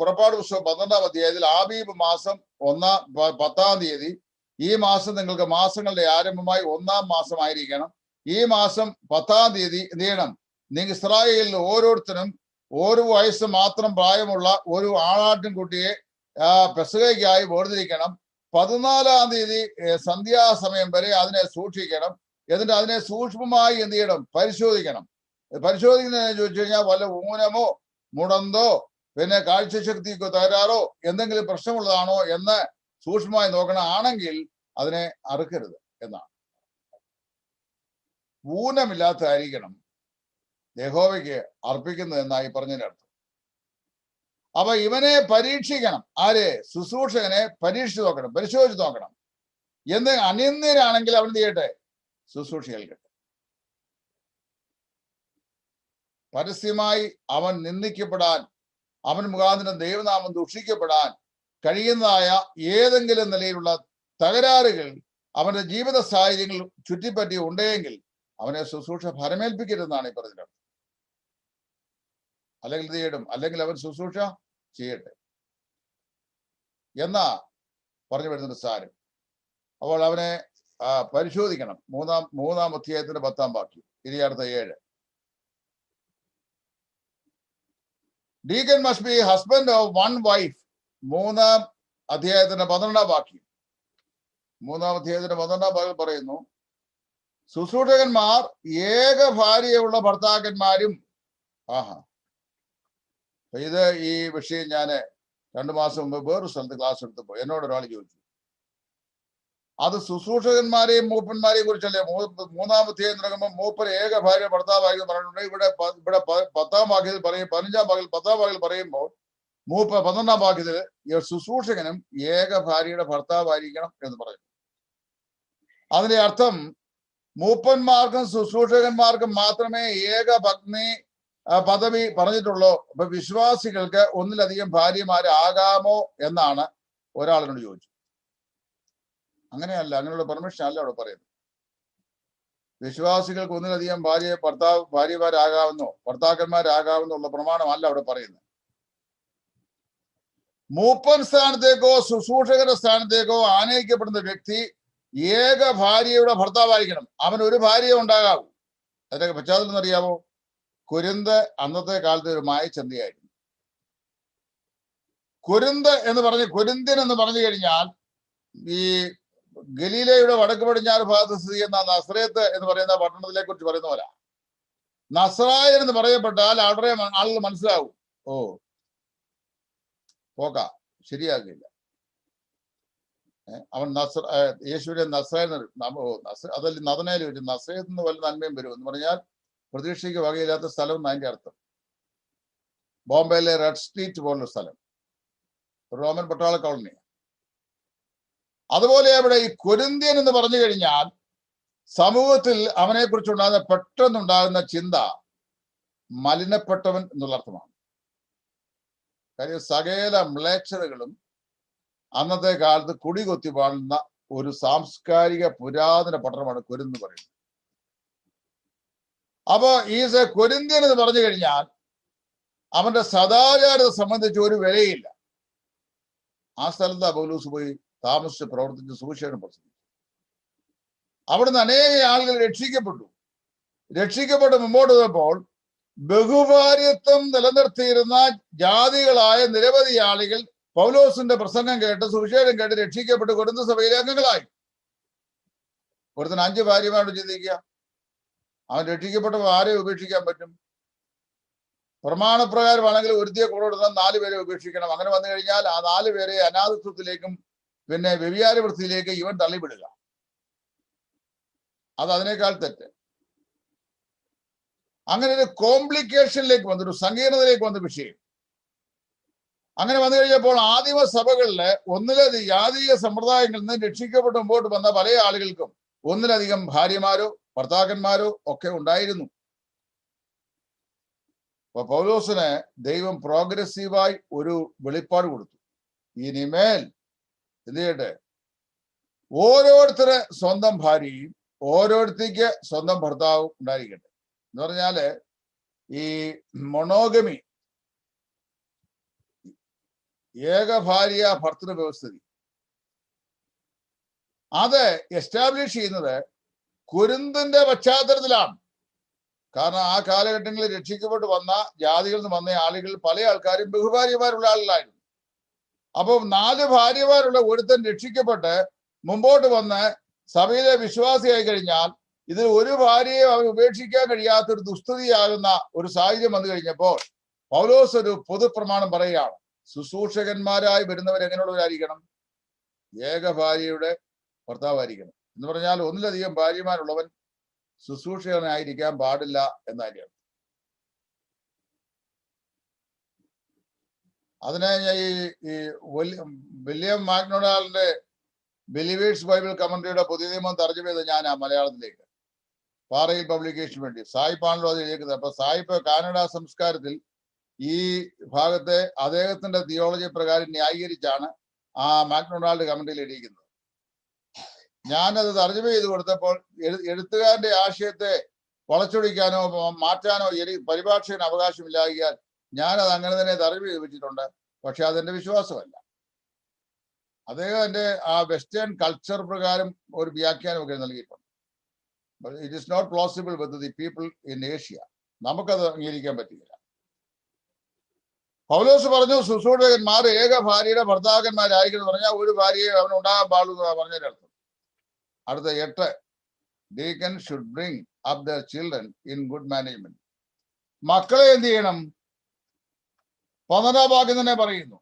പുറപ്പാട് പുസ്തകം 12-ാം അധ്യായത്തിൽ ആബീബ് മാസം 10-ാം തീയതി, ഈ മാസം നിങ്ങൾക്ക് മാസങ്ങളുടെ ആരംഭമായി 1-ാം മാസമായിരിക്കണം. ഈ മാസം 10-ാം തീയതി എന്ത് ചെയ്യണം? നിങ്ങൾ ഇസ്രായേലിൽ ഓരോരുത്തരും 1 വയസ്സ് മാത്രം പ്രായമുള്ള ഒരു ആളാട്ടിൻകുട്ടിയെ പെസഹയ്ക്കായി വേർതിരിക്കണം. 14-ാം തീയതി സന്ധ്യാസമയം വരെ അതിനെ സൂക്ഷിക്കണം. എന്നിട്ട് അതിനെ സൂക്ഷ്മമായി എന്ത് ചെയ്യണം? പരിശോധിക്കണം. പരിശോധിക്കുന്നതിനെ ചോദിച്ചു കഴിഞ്ഞാൽ വല്ല ഊനമോ മുടന്തോ പിന്നെ കാഴ്ചശക്തിക്കോ തകരാറോ എന്തെങ്കിലും പ്രശ്നമുള്ളതാണോ എന്ന് സൂക്ഷ്മമായി നോക്കണം. ആണെങ്കിൽ അതിനെ അറുക്കരുത് എന്നാണ്. ഊനമില്ലാത്തതായിരിക്കണം യഹോവയ്ക്ക് അർപ്പിക്കുന്നത് എന്നായി പറഞ്ഞതിന്റെ അർത്ഥം. അപ്പൊ ഇവനെ പരീക്ഷിക്കണം. ആരെ? ശുശ്രൂഷകനെ പരീക്ഷിച്ച് നോക്കണം, പരിശോധിച്ച് നോക്കണം. എന്ന് അനിന്ദ്യനാണെങ്കിൽ അവൻ ചെയ്യട്ടെ? ശുശ്രൂഷ ഏൽക്കട്ടെ. പരസ്യമായി അവൻ നിന്ദിക്കപ്പെടാൻ, അവൻ മുഖാന്തരം ദൈവനാമം ദുഷിക്കപ്പെടാൻ കഴിയുന്നതായ ഏതെങ്കിലും നിലയിലുള്ള തകരാറുകൾ അവന്റെ ജീവിത സാഹചര്യങ്ങൾ ചുറ്റിപ്പറ്റി ഉണ്ടെങ്കിൽ അവനെ ശുശ്രൂഷ ഫലമേൽപ്പിക്കരുതെന്നാണ് ഈ പറഞ്ഞത്. അല്ലെങ്കിൽ ഇത് ചെയ്യണം, അല്ലെങ്കിൽ അവൻ ശുശ്രൂഷ ചെയ്യട്ടെ എന്നാ പറഞ്ഞു വരുന്നൊരു സാരം. അപ്പോൾ അവനെ പരിശോധിക്കണം. 3-ാം അധ്യായത്തിന്റെ 10-ാം വാക്യം, ഇനി അടുത്ത 7. Deacon must be husband of one wife. 3-ാം അധ്യായത്തിന്റെ 12-ാം വാക്യം. 3-ാം അധ്യായത്തിന്റെ 12-ാം വാക്യം പറയുന്നു, ശുശ്രൂഷകന്മാർ ഏക ഭാര്യയുള്ള ഭർത്താക്കന്മാരും. ഇത് ഈ വിഷയം ഞാൻ 2 മാസം മുമ്പ് വേറൊരു സ്ഥലത്ത് ക്ലാസ് എടുത്തപ്പോൾ എന്നോട് ഒരാൾ ചോദിച്ചു, അത് ശുശ്രൂഷകന്മാരെയും മൂപ്പന്മാരെയും കുറിച്ചല്ലേ? 3-ാം അധ്യായം തുടങ്ങുമ്പോൾ മൂപ്പൻ ഏക ഭാര്യ ഭർത്താവായി പറഞ്ഞിട്ടുണ്ട്. ഇവിടെ 10-ാം വാക്യത്തിൽ പറയും, 15-ാം വാക്യത്തിൽ 10-ാം വാക്യത്തിൽ പറയുമ്പോൾ 12-ാം വാക്യത്തിൽ ശുശ്രൂഷകനും ഏക ഭാര്യയുടെ ഭർത്താവായിരിക്കണം എന്ന് പറയും. അതിന്റെ അർത്ഥം മൂപ്പന്മാർക്കും ശുശ്രൂഷകന്മാർക്കും മാത്രമേ ഏക പത്നി പദവി പറഞ്ഞിട്ടുള്ളൂ. അപ്പൊ വിശ്വാസികൾക്ക് ഒന്നിലധികം ഭാര്യമാരാകാമോ എന്നാണ് ഒരാളിനോട് ചോദിച്ചു. അങ്ങനെയല്ല, അങ്ങനെയുള്ള പെർമിഷൻ അല്ല അവിടെ പറയുന്നത്. വിശ്വാസികൾക്ക് ഒന്നിലധികം ഭാര്യമാരാകാമെന്നോ ഭർത്താക്കന്മാരാകാമെന്നോ ഉള്ള പ്രമാണമല്ല അവിടെ പറയുന്നത്. മൂപ്പൻ സ്ഥാനത്തേക്കോ ശുശ്രൂഷകരുടെ സ്ഥാനത്തേക്കോ ആനയിക്കപ്പെടുന്ന വ്യക്തി ഏക ഭാര്യയുടെ ഭർത്താവായിരിക്കണം. അവൻ ഒരു ഭാര്യ ഉണ്ടാകാവൂ. അതിന്റെ പശ്ചാത്തലം അറിയാമോ? കുരുന്ത് അന്നത്തെ കാലത്ത് ഒരു മായച്ചന്തയായിരുന്നു. കുരുന്തിൻ എന്ന് പറഞ്ഞു കഴിഞ്ഞാൽ ഈ ഗലീലയുടെ വടക്ക് പടിഞ്ഞാറ് ഭാഗത്ത് സ്ഥിതി ചെയ്യുന്ന നസ്രേത്ത് എന്ന് പറയുന്ന പട്ടണത്തിലെ കുറിച്ച് പറയുന്ന പോലെ നസ്രായൻ എന്ന് പറയപ്പെട്ടാൽ അവിടെ ആളുകൾ മനസ്സിലാവും, ഓ പോക്ക ശരിയാകില്ല. അവൻ യേശുവിനെ നസ്രേന്ന് അതല്ല നദനയിൽ വരും, നസ്രേത്ത് നിന്ന് വല്ല നന്മയും വരും എന്ന് പറഞ്ഞാൽ പ്രതീക്ഷയ്ക്ക് വകയില്ലാത്ത സ്ഥലം എന്ന് അതിന്റെ അർത്ഥം. ബോംബെയിലെ റെഡ് സ്ട്രീറ്റ് പോലുള്ള സ്ഥലം റോമൻ പട്ടാള കോളനി. അതുപോലെ അവിടെ ഈ കൊരിന്ത്യൻ എന്ന് പറഞ്ഞു കഴിഞ്ഞാൽ സമൂഹത്തിൽ അവനെ കുറിച്ചുണ്ടാകുന്ന പെട്ടെന്നുണ്ടാകുന്ന ചിന്ത മലിനപ്പെട്ടവൻ എന്നുള്ള അർത്ഥമാണ്. കാര്യം സകല മ്ലേച്ഛതകളും അന്നത്തെ കാലത്ത് കുടികൊത്തി പാടുന്ന ഒരു സാംസ്കാരിക പുരാതന പട്ടണമാണ് കൊരിന്ത് പറയുന്നത്. അപ്പോ ഈ കൊരിന്ത്യൻ എന്ന് പറഞ്ഞു കഴിഞ്ഞാൽ അവന്റെ സദാചാരത്തെ സംബന്ധിച്ച് ഒരു വിലയില്ല. ആ സ്ഥലത്ത് പൗലോസ് പോയി താമസിച്ച് പ്രവർത്തിച്ച് സുവിശേഷം പ്രസംഗിച്ചു. അവിടുന്ന് അനേക ആളുകൾ രക്ഷിക്കപ്പെട്ട് മുമ്പോട്ട് പോയപ്പോൾ ബഹുഭാര്യത്വം നിലനിർത്തിയിരുന്ന ജാതികളായ നിരവധി ആളുകൾ പൗലോസിന്റെ പ്രസംഗം കേട്ട് സുവിശേഷം കേട്ട് രക്ഷിക്കപ്പെട്ട് കൊരിന്ത് സഭയിലെ അംഗങ്ങളായി. ഒരുത്തിന് 5 ഭാര്യമാരോട് ചിന്തിക്കുക. അവൻ രക്ഷിക്കപ്പെട്ടപ്പോൾ ആരെ ഉപേക്ഷിക്കാൻ പറ്റും? പ്രമാണപ്രകാരമാണെങ്കിൽ ഒരുത്തിയെ കൊടുത്താൽ 4 പേരെ ഉപേക്ഷിക്കണം. അങ്ങനെ വന്നു കഴിഞ്ഞാൽ ആ 4 പേരെ അനാഥത്വത്തിലേക്കും പിന്നെ വ്യഭിചാര വൃത്തിയിലേക്ക് ഇവൻ തള്ളിവിടുക. അത് അതിനേക്കാൾ തെറ്റ്. അങ്ങനെ ഒരു കോംപ്ലിക്കേഷനിലേക്ക് വന്നു, ഒരു സങ്കീർണതയിലേക്ക് വന്ന വിഷയം. അങ്ങനെ വന്നു കഴിഞ്ഞപ്പോൾ ആദിമ സഭകളിലെ ഒന്നിലധികം ജാതീയ സമ്പ്രദായങ്ങളിൽ നിന്ന് രക്ഷിക്കപ്പെട്ട് മുമ്പോട്ട് വന്ന പല ആളുകൾക്കും ഒന്നിലധികം ഭാര്യമാരോ ഭർത്താക്കന്മാരോ ഒക്കെ ഉണ്ടായിരുന്നു. അപ്പൊ പൗലോസിന് ദൈവം പ്രോഗ്രസീവായി ഒരു വെളിപ്പാട് കൊടുത്തു. ഇനിമേൽ എന്ത് ചെയ്യട്ടെ, ഓരോരുത്തരെ സ്വന്തം ഭാര്യയും ഓരോരുത്തേക്ക് സ്വന്തം ഭർത്താവും ഉണ്ടായിരിക്കട്ടെ എന്ന് പറഞ്ഞാല് ഈ മൊണോഗമി, ഏക ഭാര്യ ഭർത്തൃ വ്യവസ്ഥിതി, അത് എസ്റ്റാബ്ലിഷ് ചെയ്യുന്നത് കൊരിന്തിന്റെ പശ്ചാത്തലത്തിലാണ്. കാരണം ആ കാലഘട്ടങ്ങളിൽ രക്ഷിക്കപ്പെട്ട് വന്ന ജാതികളിൽ നിന്ന് വന്ന ആളുകൾ പല ആൾക്കാരും ബഹുഭാര്യമാരുള്ള ആളുകളായിരുന്നു. അപ്പോൾ 4 ഭാര്യമാരുള്ള ഒരുത്തൻ രക്ഷിക്കപ്പെട്ട് മുമ്പോട്ട് വന്ന് സഭയിലെ വിശ്വാസിയായി കഴിഞ്ഞാൽ ഇതിൽ ഒരു ഭാര്യയെ അവൻ ഉപേക്ഷിക്കാൻ കഴിയാത്തൊരു ദുസ്ഥിതിയാകുന്ന ഒരു സാഹചര്യം വന്നു കഴിഞ്ഞപ്പോൾ പൗലോസ് ഒരു പൊതുപ്രമാണം പറയുകയാണ്. ശുശ്രൂഷകന്മാരായി വരുന്നവർ എങ്ങനെയുള്ളവരായിരിക്കണം? ഏക ഭാര്യയുടെ ഭർത്താവായിരിക്കണം എന്ന് പറഞ്ഞാൽ ഒന്നിലധികം ഭാര്യമാരുള്ളവൻ ശുശ്രൂഷകനായിരിക്കാൻ പാടില്ല എന്നതിന്റെ അർത്ഥം. അതിനെ ഈ വില്യം മാക്ഡൊണാൾഡിന്റെ ബിലീവേഴ്സ് ബൈബിൾ കമന്ററിയുടെ പുതിയ നിയമം തർജ്ജമ ചെയ്ത് ഞാൻ മലയാളത്തിലേക്ക് പാറയിൽ പബ്ലിക്കേഷൻ വേണ്ടി സായിപ്പാണല്ലോ അത് എഴുതിയത്. അപ്പൊ സായിപ്പ് കാനഡ സംസ്കാരത്തിൽ ഈ ഭാഗത്തെ അദ്ദേഹത്തിന്റെ തിയോളജി പ്രകാരം ന്യായീകരിച്ചാണ് ആ മാക്ഡൊണാൾഡ് കമന്ററിയിൽ എഴുതിയിരിക്കുന്നത്. ഞാനത് തർജ്ജമ ചെയ്ത് കൊടുത്തപ്പോൾ എഴുത്തുകാരന്റെ ആശയത്തെ വളച്ചൊടിക്കാനോ മാറ്റാനോ പരിഭാഷകന് അവകാശമില്ലാകിയാൽ ഞാനത് അങ്ങനെ തന്നെ തർജ്ജമ ചെയ്ത് വെച്ചിട്ടുണ്ട്. പക്ഷെ അതെന്റെ വിശ്വാസമല്ല. അദ്ദേഹം എന്റെ ആ വെസ്റ്റേൺ കൾച്ചർ പ്രകാരം ഒരു വ്യാഖ്യാനമൊക്കെ നൽകിയിട്ടുണ്ട്. It is not plausible with the people in Asia. നമുക്കത് അംഗീകരിക്കാൻ പറ്റില്ല. പൗലോസ് പറഞ്ഞു ശുശ്രൂഷകന്മാർ ഏക ഭാര്യയുടെ ഭർത്താക്കന്മാരായിരിക്കും എന്ന് പറഞ്ഞാൽ ഒരു ഭാര്യയെ അവൻ ഉണ്ടാകാൻ പാടുള്ളൂ എന്ന് പറഞ്ഞതിന്റെ അർത്ഥം. അടുത്ത 8, deacon should bring up there children in good management. മക്കളെ എന്ത് ചെയ്യണം? 12 വാക്യം തന്നെ പറയുന്നു,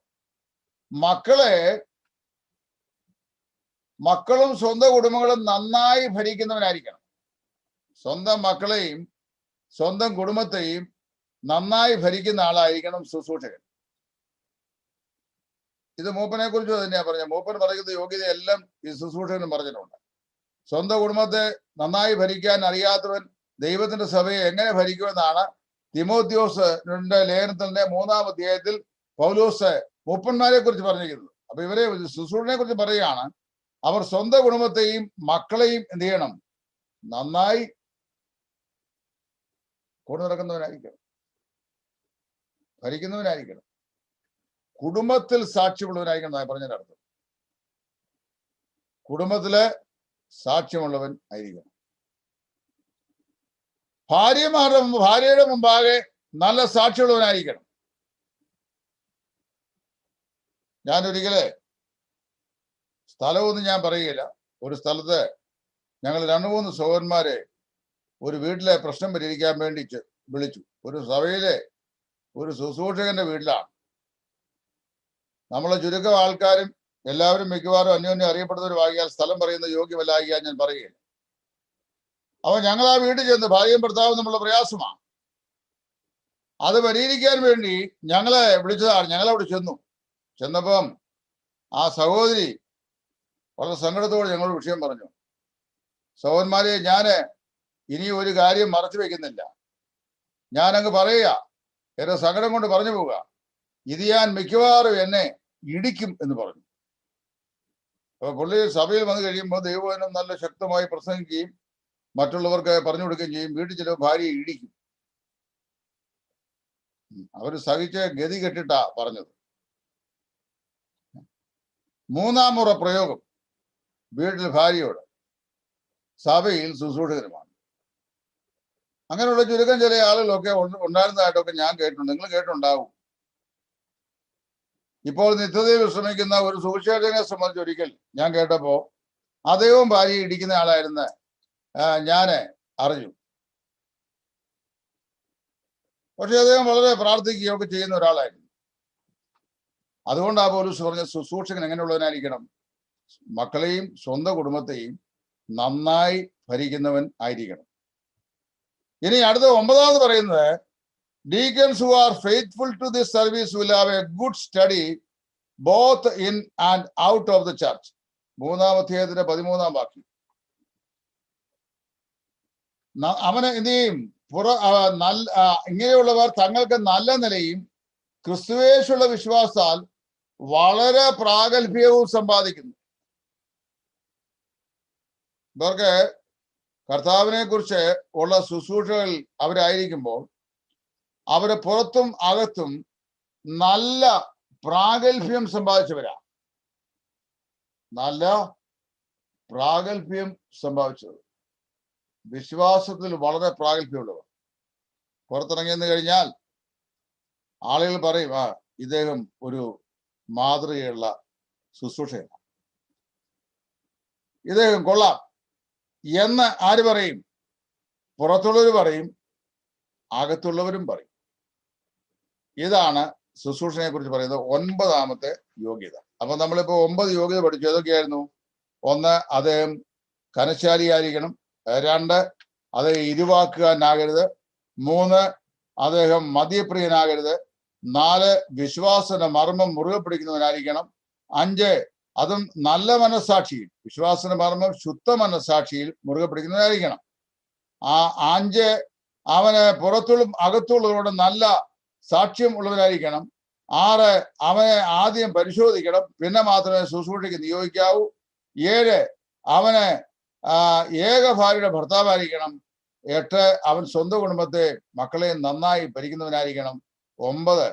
മക്കളും സ്വന്തം കുടുംബങ്ങളും നന്നായി ഭരിക്കുന്നവനായിരിക്കണം. സ്വന്തം മക്കളെയും സ്വന്തം കുടുംബത്തെയും നന്നായി ഭരിക്കുന്ന ആളായിരിക്കണം ശുശ്രൂഷകൻ. ഇത് മൂപ്പനെ കുറിച്ച് തന്നെയാ പറഞ്ഞത്. മൂപ്പൻ പറയുന്ന യോഗ്യതയെല്ലാം ഈ ശുശ്രൂഷകനും പറഞ്ഞിട്ടുണ്ട്. സ്വന്തം കുടുംബത്തെ നന്നായി ഭരിക്കാൻ അറിയാത്തവൻ ദൈവത്തിന്റെ സഭയെ എങ്ങനെ ഭരിക്കുമെന്നാണ് തിമോത്തിയോസിന്റെ ലേഖനത്തിന്റെ 3-ാം അധ്യായത്തിൽ പൗലോസ് മൂപ്പന്മാരെ കുറിച്ച് പറഞ്ഞിരിക്കുന്നത്. അപ്പൊ ഇവരെ ശുശ്രൂഷനെ കുറിച്ച് പറയുകയാണ്. അവർ സ്വന്തം കുടുംബത്തെയും മക്കളെയും എന്ത് ചെയ്യണം? നന്നായി കൊണ്ടു നടക്കുന്നവനായിരിക്കണം, ഭരിക്കുന്നവനായിരിക്കണം, കുടുംബത്തിൽ സാക്ഷ്യമുള്ളവനായിരിക്കണം എന്നാണ് പറഞ്ഞതിനർത്ഥം. കുടുംബത്തിലെ സാക്ഷ്യമുള്ളവൻ ആയിരിക്കണം. ഭാര്യയുടെ മുമ്പാകെ നല്ല സാക്ഷ്യമുള്ളവനായിരിക്കണം. ഞാനൊരിക്കലെ സ്ഥലമൊന്നും ഞാൻ പറയുകയില്ല. ഒരു സ്ഥലത്ത് ഞങ്ങൾ 2-3 സഹോദരന്മാരെ ഒരു വീട്ടിലെ പ്രശ്നം പരിഹരിക്കാൻ വേണ്ടി വിളിച്ചു. ഒരു സഭയിലെ ഒരു ശുശ്രൂഷകന്റെ വീട്ടിലാണ്. നമ്മളെ ചുരുക്കം ആൾക്കാരും എല്ലാവരും മിക്കവാറും അന്യോന്യം അറിയപ്പെടുന്നവരുമാകിയാൽ സ്ഥലം പറയുന്ന യോഗ്യമല്ലാകിയാൽ ഞാൻ പറയുകയില്ല. അപ്പൊ ഞങ്ങൾ ആ വീട്ടിൽ ചെന്ന് ഭാര്യയും ഭർത്താവും തമ്മിലുള്ള പ്രയാസമാണ്. അത് പരിഹരിക്കാൻ വേണ്ടി ഞങ്ങളെ വിളിച്ചതാണ്. ഞങ്ങളവിടെ ചെന്നപ്പം ആ സഹോദരി വളരെ സങ്കടത്തോടെ ഞങ്ങളോട് വിഷയം പറഞ്ഞു. സഹോദരന്മാരെ, ഞാന് ഇനി ഒരു കാര്യം മറച്ചു വെക്കുന്നില്ല. ഞാനങ്ങ് പറയുക, എന്റെ സങ്കടം കൊണ്ട് പറഞ്ഞു പോവുക. ഇത് ഞാൻ മിക്കവാറും എന്നെ ഇടിക്കും എന്ന് പറഞ്ഞു. അപ്പൊ പുള്ളി സഭയിൽ വന്നു കഴിയുമ്പോൾ ദൈവവചനം നല്ല ശക്തമായി പ്രസംഗിക്കുകയും മറ്റുള്ളവർക്ക് പറഞ്ഞു കൊടുക്കുകയും ചെയ്യും. വീട്ടിൽ ചില ഭാര്യയെ ഇടിക്കും. അവർ സഹിച്ച് ഗതി കെട്ടിട്ടാ പറഞ്ഞത്. മൂന്നാം മുറ പ്രയോഗം വീട്ടിൽ ഭാര്യയോട്, സഭയിൽ ശുശ്രൂഷകരുമാണ്. അങ്ങനെയുള്ള ചുരുക്കം ചില ആളുകളൊക്കെ ഉണ്ടായിരുന്നതായിട്ടൊക്കെ ഞാൻ കേട്ടിട്ടുണ്ട്. നിങ്ങൾ കേട്ടുണ്ടാവും. ഇപ്പോൾ നിത്യതയിൽ വിശ്രമിക്കുന്ന ഒരു സുവിശേഷകനെ സംബന്ധിച്ച് ഒരിക്കൽ ഞാൻ കേട്ടപ്പോ അദ്ദേഹവും ഭാര്യയെ ഇടിക്കുന്ന ആളായിരുന്ന ഞാന് അറിഞ്ഞു. പക്ഷെ അദ്ദേഹം വളരെ പ്രാർത്ഥിക്കുകയൊക്കെ ചെയ്യുന്ന ഒരാളായിരുന്നു. അതുകൊണ്ടാ പൗലോസ് പറഞ്ഞ ശുശ്രൂഷകൻ എങ്ങനെയുള്ളവനായിരിക്കണം? മക്കളെയും സ്വന്തം കുടുംബത്തെയും നന്നായി ഭരിക്കുന്നവൻ ആയിരിക്കണം. ഇനി അടുത്ത 9ാമത് പറയുന്നത്, deacons who are faithful to this service will have a good study both in and out of the church. 3-ാം അധ്യായത്തിന്റെ 13-ാം വാക്യം. അവന് എന്ത് ചെയ്യും? ഇങ്ങനെയുള്ളവർ തങ്ങൾക്ക് നല്ല നിലയും ക്രിസ്തുവേശുള്ള വിശ്വാസത്താൽ വളരെ പ്രാഗൽഭ്യവും സമ്പാദിക്കുന്നു. ഇവർക്ക് കർത്താവിനെ കുറിച്ച് ഉള്ള ശുശ്രൂഷകൾ അവരായിരിക്കുമ്പോൾ അവര് പുറത്തും അകത്തും നല്ല പ്രാഗൽഭ്യം സമ്പാദിച്ചവരാ. നല്ല പ്രാഗൽഭ്യം സമ്പാദിച്ചത്, വിശ്വാസത്തിൽ വളരെ പ്രാഗൽഭ്യമുള്ളവർ. പുറത്തിറങ്ങിയെന്ന് കഴിഞ്ഞാൽ ആളുകൾ പറയും, ഇദ്ദേഹം ഒരു മാതൃകയുള്ള ശുശ്രൂഷയാണ്, ഇദ്ദേഹം കൊള്ളാം എന്ന് ആര് പറയും? പുറത്തുള്ളവർ പറയും, അകത്തുള്ളവരും പറയും. ഇതാണ് ശുശ്രൂഷനെ കുറിച്ച് പറയുന്നത് 9ാമത്തെ യോഗ്യത. അപ്പൊ നമ്മളിപ്പോ 9 യോഗ്യത പഠിച്ചു. ഏതൊക്കെയായിരുന്നു? 1, അദ്ദേഹം കനശാലിയായിരിക്കണം. 2, അദ്ദേഹം ഇരുവാക്കുകാരനാകരുത്. 3, അദ്ദേഹം മദ്യപ്രിയനാകരുത്. 4, വിശ്വാസന മർമ്മം മുറുകെ പിടിക്കുന്നവനായിരിക്കണം. 5, അതും നല്ല മനസ്സാക്ഷിയിൽ, വിശ്വാസന മർമ്മം ശുദ്ധ മനസ്സാക്ഷിയിൽ മുറുകെ പിടിക്കുന്നവനായിരിക്കണം. 5, അവന് പുറത്തുള്ളും അകത്തുള്ളവരോട് നല്ല സാക്ഷ്യം ഉള്ളവരായിരിക്കണം. 6, അവനെ ആദ്യം പരിശോധിക്കണം, പിന്നെ മാത്രമേ ശുശ്രൂഷയ്ക്ക് നിയോഗിക്കാവൂ. 7, അവന് ഏക ഭാര്യയുടെ ഭർത്താവായിരിക്കണം. 8, അവൻ സ്വന്തം കുടുംബത്തെ മക്കളെ നന്നായി ഭരിക്കുന്നവനായിരിക്കണം. 9,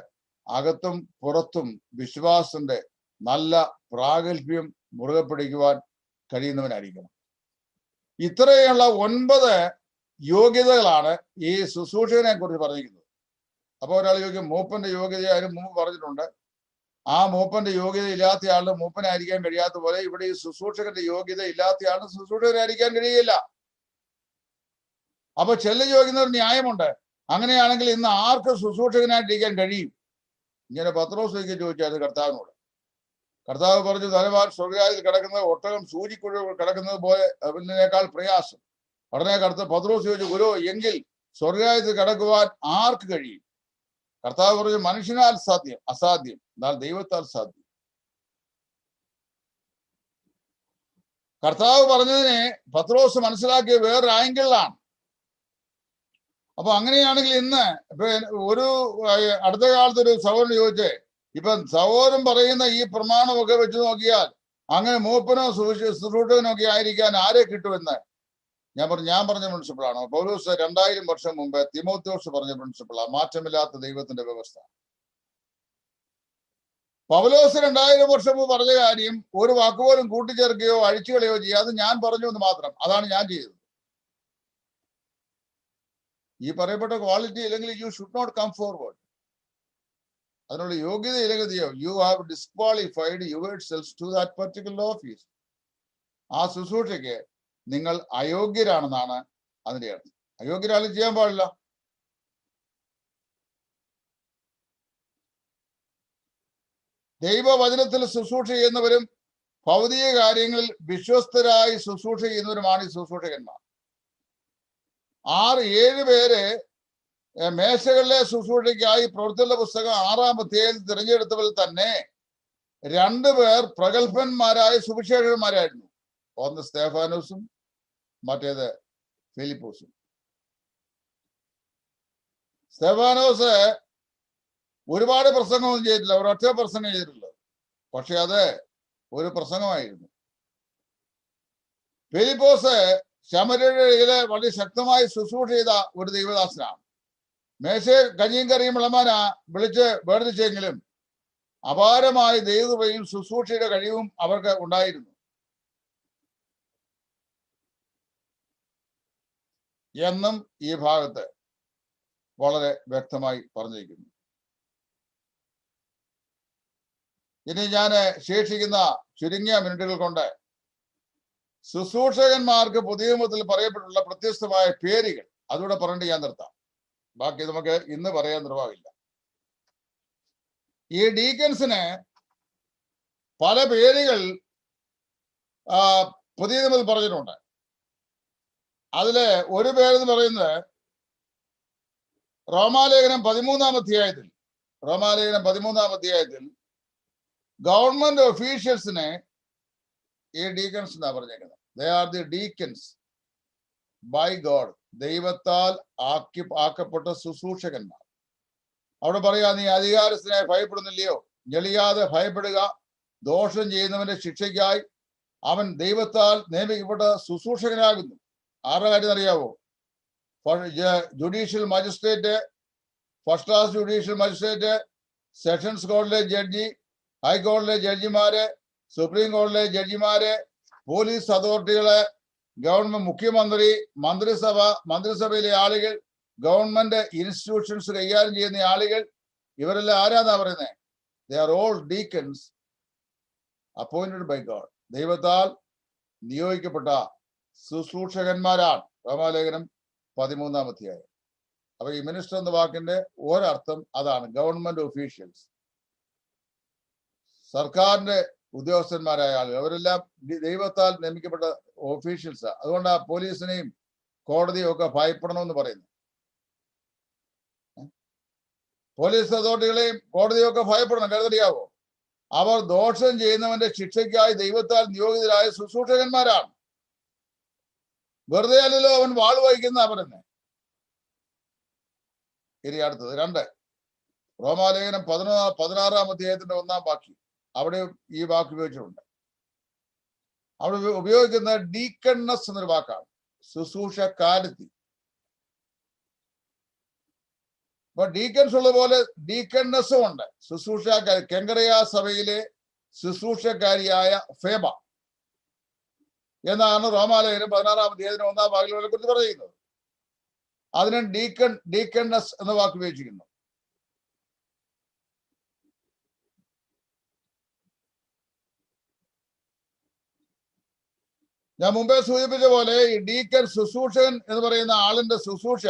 അകത്തും പുറത്തും വിശ്വാസത്തിന്റെ നല്ല പ്രാഗൽഭ്യം മുറുകെ പിടിക്കുവാൻ കഴിയുന്നവനായിരിക്കണം. ഇത്രയുള്ള 9 യോഗ്യതകളാണ് ഈ ശുശ്രൂഷകനെ കുറിച്ച് പറഞ്ഞിരിക്കുന്നത്. അപ്പൊ ഒരാൾ ചോദിക്കും, മൂപ്പന്റെ യോഗ്യത ആരും മുമ്പ് പറഞ്ഞിട്ടുണ്ട്. ആ മൂപ്പന്റെ യോഗ്യത ഇല്ലാത്ത ആളിന് മൂപ്പനായിരിക്കാൻ കഴിയാത്ത പോലെ ഇവിടെ ഈ ശുശ്രൂഷകന്റെ യോഗ്യത ഇല്ലാത്ത ആളിന് ശുശ്രൂഷകനായിരിക്കാൻ കഴിയില്ല. അപ്പൊ ചെല്ലുചോദിക്കുന്ന ഒരു ന്യായമുണ്ട്. അങ്ങനെയാണെങ്കിൽ ഇന്ന് ആർക്ക് ശുശ്രൂഷകനായിട്ടിരിക്കാൻ കഴിയും? ഇങ്ങനെ പത്രോസ് ചോദിച്ചായിരുന്നു കർത്താവിനോട്. കർത്താവ് പറഞ്ഞു, ധനവാൻ സ്വർഗ്ഗരാജ്യത്തിൽ കിടക്കുന്നത് ഒട്ടകം സൂചിക്കുഴ കിടക്കുന്നത് പോലെ അതിനേക്കാൾ പ്രയാസം. ഉടനെ പത്രോസ് ചോദിച്ചു, ഗുരു, എങ്കിൽ സ്വർഗ്ഗരാജ്യത്തിൽ കിടക്കുവാൻ ആർക്ക് കഴിയും? കർത്താവ് പറഞ്ഞു, മനുഷ്യനാൽ അസാധ്യം, എന്നാൽ ദൈവത്താൽ സാധ്യം. കർത്താവ് പറഞ്ഞതിനെ പത്രോസ് മനസ്സിലാക്കിയ വേറൊരു ആംഗിളിലാണ്. അപ്പൊ അങ്ങനെയാണെങ്കിൽ ഇന്ന് ഇപ്പൊ ഒരു അടുത്ത കാലത്ത് ഒരു സഹോദരൻ ചോദിച്ചേ, ഇപ്പൊ സഹോദരൻ പറയുന്ന ഈ പ്രമാണമൊക്കെ വെച്ച് നോക്കിയാൽ അങ്ങനെ മൂപ്പനോ ശുശ്രൂഷകനോ ഒക്കെ ആയിരിക്കാൻ ആരെ കിട്ടുമെന്ന് ഞാൻ പറഞ്ഞ പ്രിൻസിപ്പിളാണ്. പൗലോസ് 2000 വർഷം മുമ്പ് തിമോഥെയോസ് പറഞ്ഞ പ്രിൻസിപ്പിളാണ്, മാറ്റമില്ലാത്ത ദൈവത്തിന്റെ വ്യവസ്ഥ. പൗലോസ് 2000 വർഷം മുമ്പ് പറഞ്ഞ കാര്യം ഒരു വാക്കുപോലും കൂട്ടിച്ചേർക്കുകയോ അഴിച്ചുകളയോ ചെയ്യുക, അത് ഞാൻ പറഞ്ഞു എന്ന് മാത്രം. അതാണ് ഞാൻ ചെയ്തത്. ഈ പറയപ്പെട്ട ക്വാളിറ്റി ഇല്ലെങ്കിൽ you should not come forward. അതിനുള്ള യോഗ്യത ഇല്ലെങ്കിൽ you have disqualified yourself to that particular office. ആ ശുശ്രൂഷയ്ക്ക് നിങ്ങൾ അയോഗ്യരാണെന്നാണ് അതിന്റെ അർത്ഥം. അയോഗ്യരാണ് ചെയ്യാൻ പാടില്ല. ദൈവവചനത്തിൽ ശുശ്രൂഷ ചെയ്യുന്നവരും ഭൗതിക കാര്യങ്ങളിൽ വിശ്വസ്തരായി ശുശ്രൂഷ ചെയ്യുന്നവരുമാണ് ഈ ശുശ്രൂഷകന്മാർ. 6-7 പേര് മേശകളിലെ ശുശ്രൂഷയ്ക്കായി പ്രവൃത്തികളുടെ പുസ്തകം 6-ാം അധ്യായത്തിൽ തിരഞ്ഞെടുത്തവരിൽ തന്നെ 2 പേർ പ്രഗത്ഭന്മാരായ സുവിശേഷകന്മാരായിരുന്നു. ഒന്ന് സ്തേഫാനോസും മറ്റേത് ഫിലിപ്പോസും. സ്തേഫാനോസ് ഒരുപാട് പ്രസംഗമൊന്നും ചെയ്തിട്ടില്ല, ഒരൊറ്റ പ്രസംഗം ചെയ്തിട്ടുള്ളത്, പക്ഷെ അത് ഒരു പ്രസംഗമായിരുന്നു. ഫിലിപ്പോസ് ശമര്യയിലെ വളരെ ശക്തമായി ശുശ്രൂഷ ചെയ്ത ഒരു ദൈവദാസനാണ്. മേശയെ കഞ്ഞിയും കറിയും വിളമാന വിളിച്ച് വേർതിരിച്ചെങ്കിലും അപാരമായ ദൈവകൃപയും ശുശ്രൂഷയുടെ കഴിവും അവർക്ക് ഉണ്ടായിരുന്നു എന്നും ഈ ഭാഗത്ത് വളരെ വ്യക്തമായി പറഞ്ഞിരിക്കുന്നു. ഇനി ഞാൻ ശേഷിക്കുന്ന ചുരുങ്ങിയ മിനിറ്റുകൾ കൊണ്ട് ശുശ്രൂഷകന്മാർക്ക് പുതിയ നിയമത്തിൽ പറയപ്പെട്ടുള്ള വ്യത്യസ്തമായ പേരുകൾ അതുകൂടെ പറഞ്ഞിട്ട് ഞാൻ നിർത്താം. ബാക്കി നമുക്ക് ഇന്ന് പറയാൻ നിർവാഹമില്ല. ഈ ഡീക്കൻസിന് പല പേരുകൾ പുതിയ നിയമത്തിൽ പറഞ്ഞിട്ടുണ്ട്. അതില് ഒരു പേരെന്ന് പറയുന്നത് റോമാലേഖനം 13-ാം അധ്യായത്തിൽ ഗവൺമെന്റ് ഒഫീഷ്യൽസിനെ ഈ ഡീക്കൻസ് എന്നാ പറഞ്ഞേക്കുന്നത്. They are the deacons by God, ദൈവത്താൽ ആക്കപ്പെട്ട ശുശ്രൂഷകന്മാർ. അവിടെ പറയാ, നീ അധികാരത്തിനെ ഭയപ്പെടുന്നില്ലയോ? ഞെളിയാതെ ഭയപ്പെടുക, ദോഷം ചെയ്യുന്നവന്റെ ശിക്ഷയ്ക്കായി അവൻ ദൈവത്താൽ നിയമിക്കപ്പെട്ട ശുശ്രൂഷകനാകുന്നു. ആരുടെ കാര്യം അറിയാവോ? Judicial magistrate, first class judicial magistrate, sessions കോടതിയിലെ ജഡ്ജി, ഹൈക്കോടതിയിലെ ജഡ്ജിമാര്, സുപ്രീം കോടതിയിലെ ജഡ്ജിമാര്, പോലീസ് അതോറിറ്റികള്, ഗവൺമെന്റ് മുഖ്യമന്ത്രി, മന്ത്രിസഭയിലെ ആളുകൾ, ഗവൺമെന്റ് ഇൻസ്റ്റിറ്റ്യൂഷൻസ് കൈകാര്യം ചെയ്യുന്ന ആളുകൾ, ഇവരെല്ലാം ആരാന്നാ പറയുന്നത്? They are all deacons appointed by God, ദൈവത്താൽ നിയോഗിക്കപ്പെട്ട ശുശ്രൂഷകന്മാരാണ്. റോമാലേഖനം 13-ാം അധ്യായം. അപ്പൊ ഈ മിനിസ്റ്റർ എന്ന വാക്കിന്റെ ഒരർത്ഥം അതാണ്, ഗവൺമെന്റ് ഒഫീഷ്യൽസ്, സർക്കാരിന്റെ ഉദ്യോഗസ്ഥന്മാരായ ആളുകൾ. അവരെല്ലാം ദൈവത്താൽ നിയമിക്കപ്പെട്ട ഒഫീഷ്യൽസ്. അതുകൊണ്ട് ആ പോലീസിനെയും കോടതിയും ഒക്കെ ഭയപ്പെടണമെന്ന് പറയുന്നു. പോലീസ് അതോറിറ്റികളെയും കോടതിയും ഒക്കെ ഭയപ്പെടണം. കരുതറിയാവോ? അവർ ദോഷം ചെയ്യുന്നവന്റെ ശിക്ഷയ്ക്കായി ദൈവത്താൽ നിയോഗിതരായ ശുശ്രൂഷകന്മാരാണ്. വെറുതെ അല്ലല്ലോ അവൻ വാൾ വഹിക്കുന്ന പറയുന്നത്. ഇനി അടുത്തത് 2 റോമാലേഖനം 16-ാം അധ്യായത്തിന്റെ 1-ാം വാക്യം. അവിടെ ഈ വാക്ക് ഉപയോഗിച്ചിട്ടുണ്ട്. അവിടെ ഉപയോഗിക്കുന്ന ഡീക്കണ്ണസ് എന്നൊരു വാക്കാണ്, ശുശ്രൂഷക്കാരത്തി. അപ്പൊ ഡീക്കൻസ് ഉള്ള പോലെ ഡീക്കണ്ണസും ഉണ്ട്, ശുശ്രൂഷക്കാരി. കെങ്കറിയ സഭയിലെ ശുശ്രൂഷക്കാരിയായ ഫേബ എന്നാണ് റോമാലേഖനം 16-ാം അധ്യായത്തിന് 1-ാം വാക്യങ്ങളെ കുറിച്ച് പറയുന്നത്. അതിന് ഡീക്കണ്ണസ് എന്ന വാക്ക് ഉപയോഗിച്ചിരിക്കുന്നു. ഞാൻ മുമ്പേ സൂചിപ്പിച്ച പോലെ ഈ ഡീക്കൻ, ശുശ്രൂഷകൻ എന്ന് പറയുന്ന ആളിന്റെ ശുശ്രൂഷ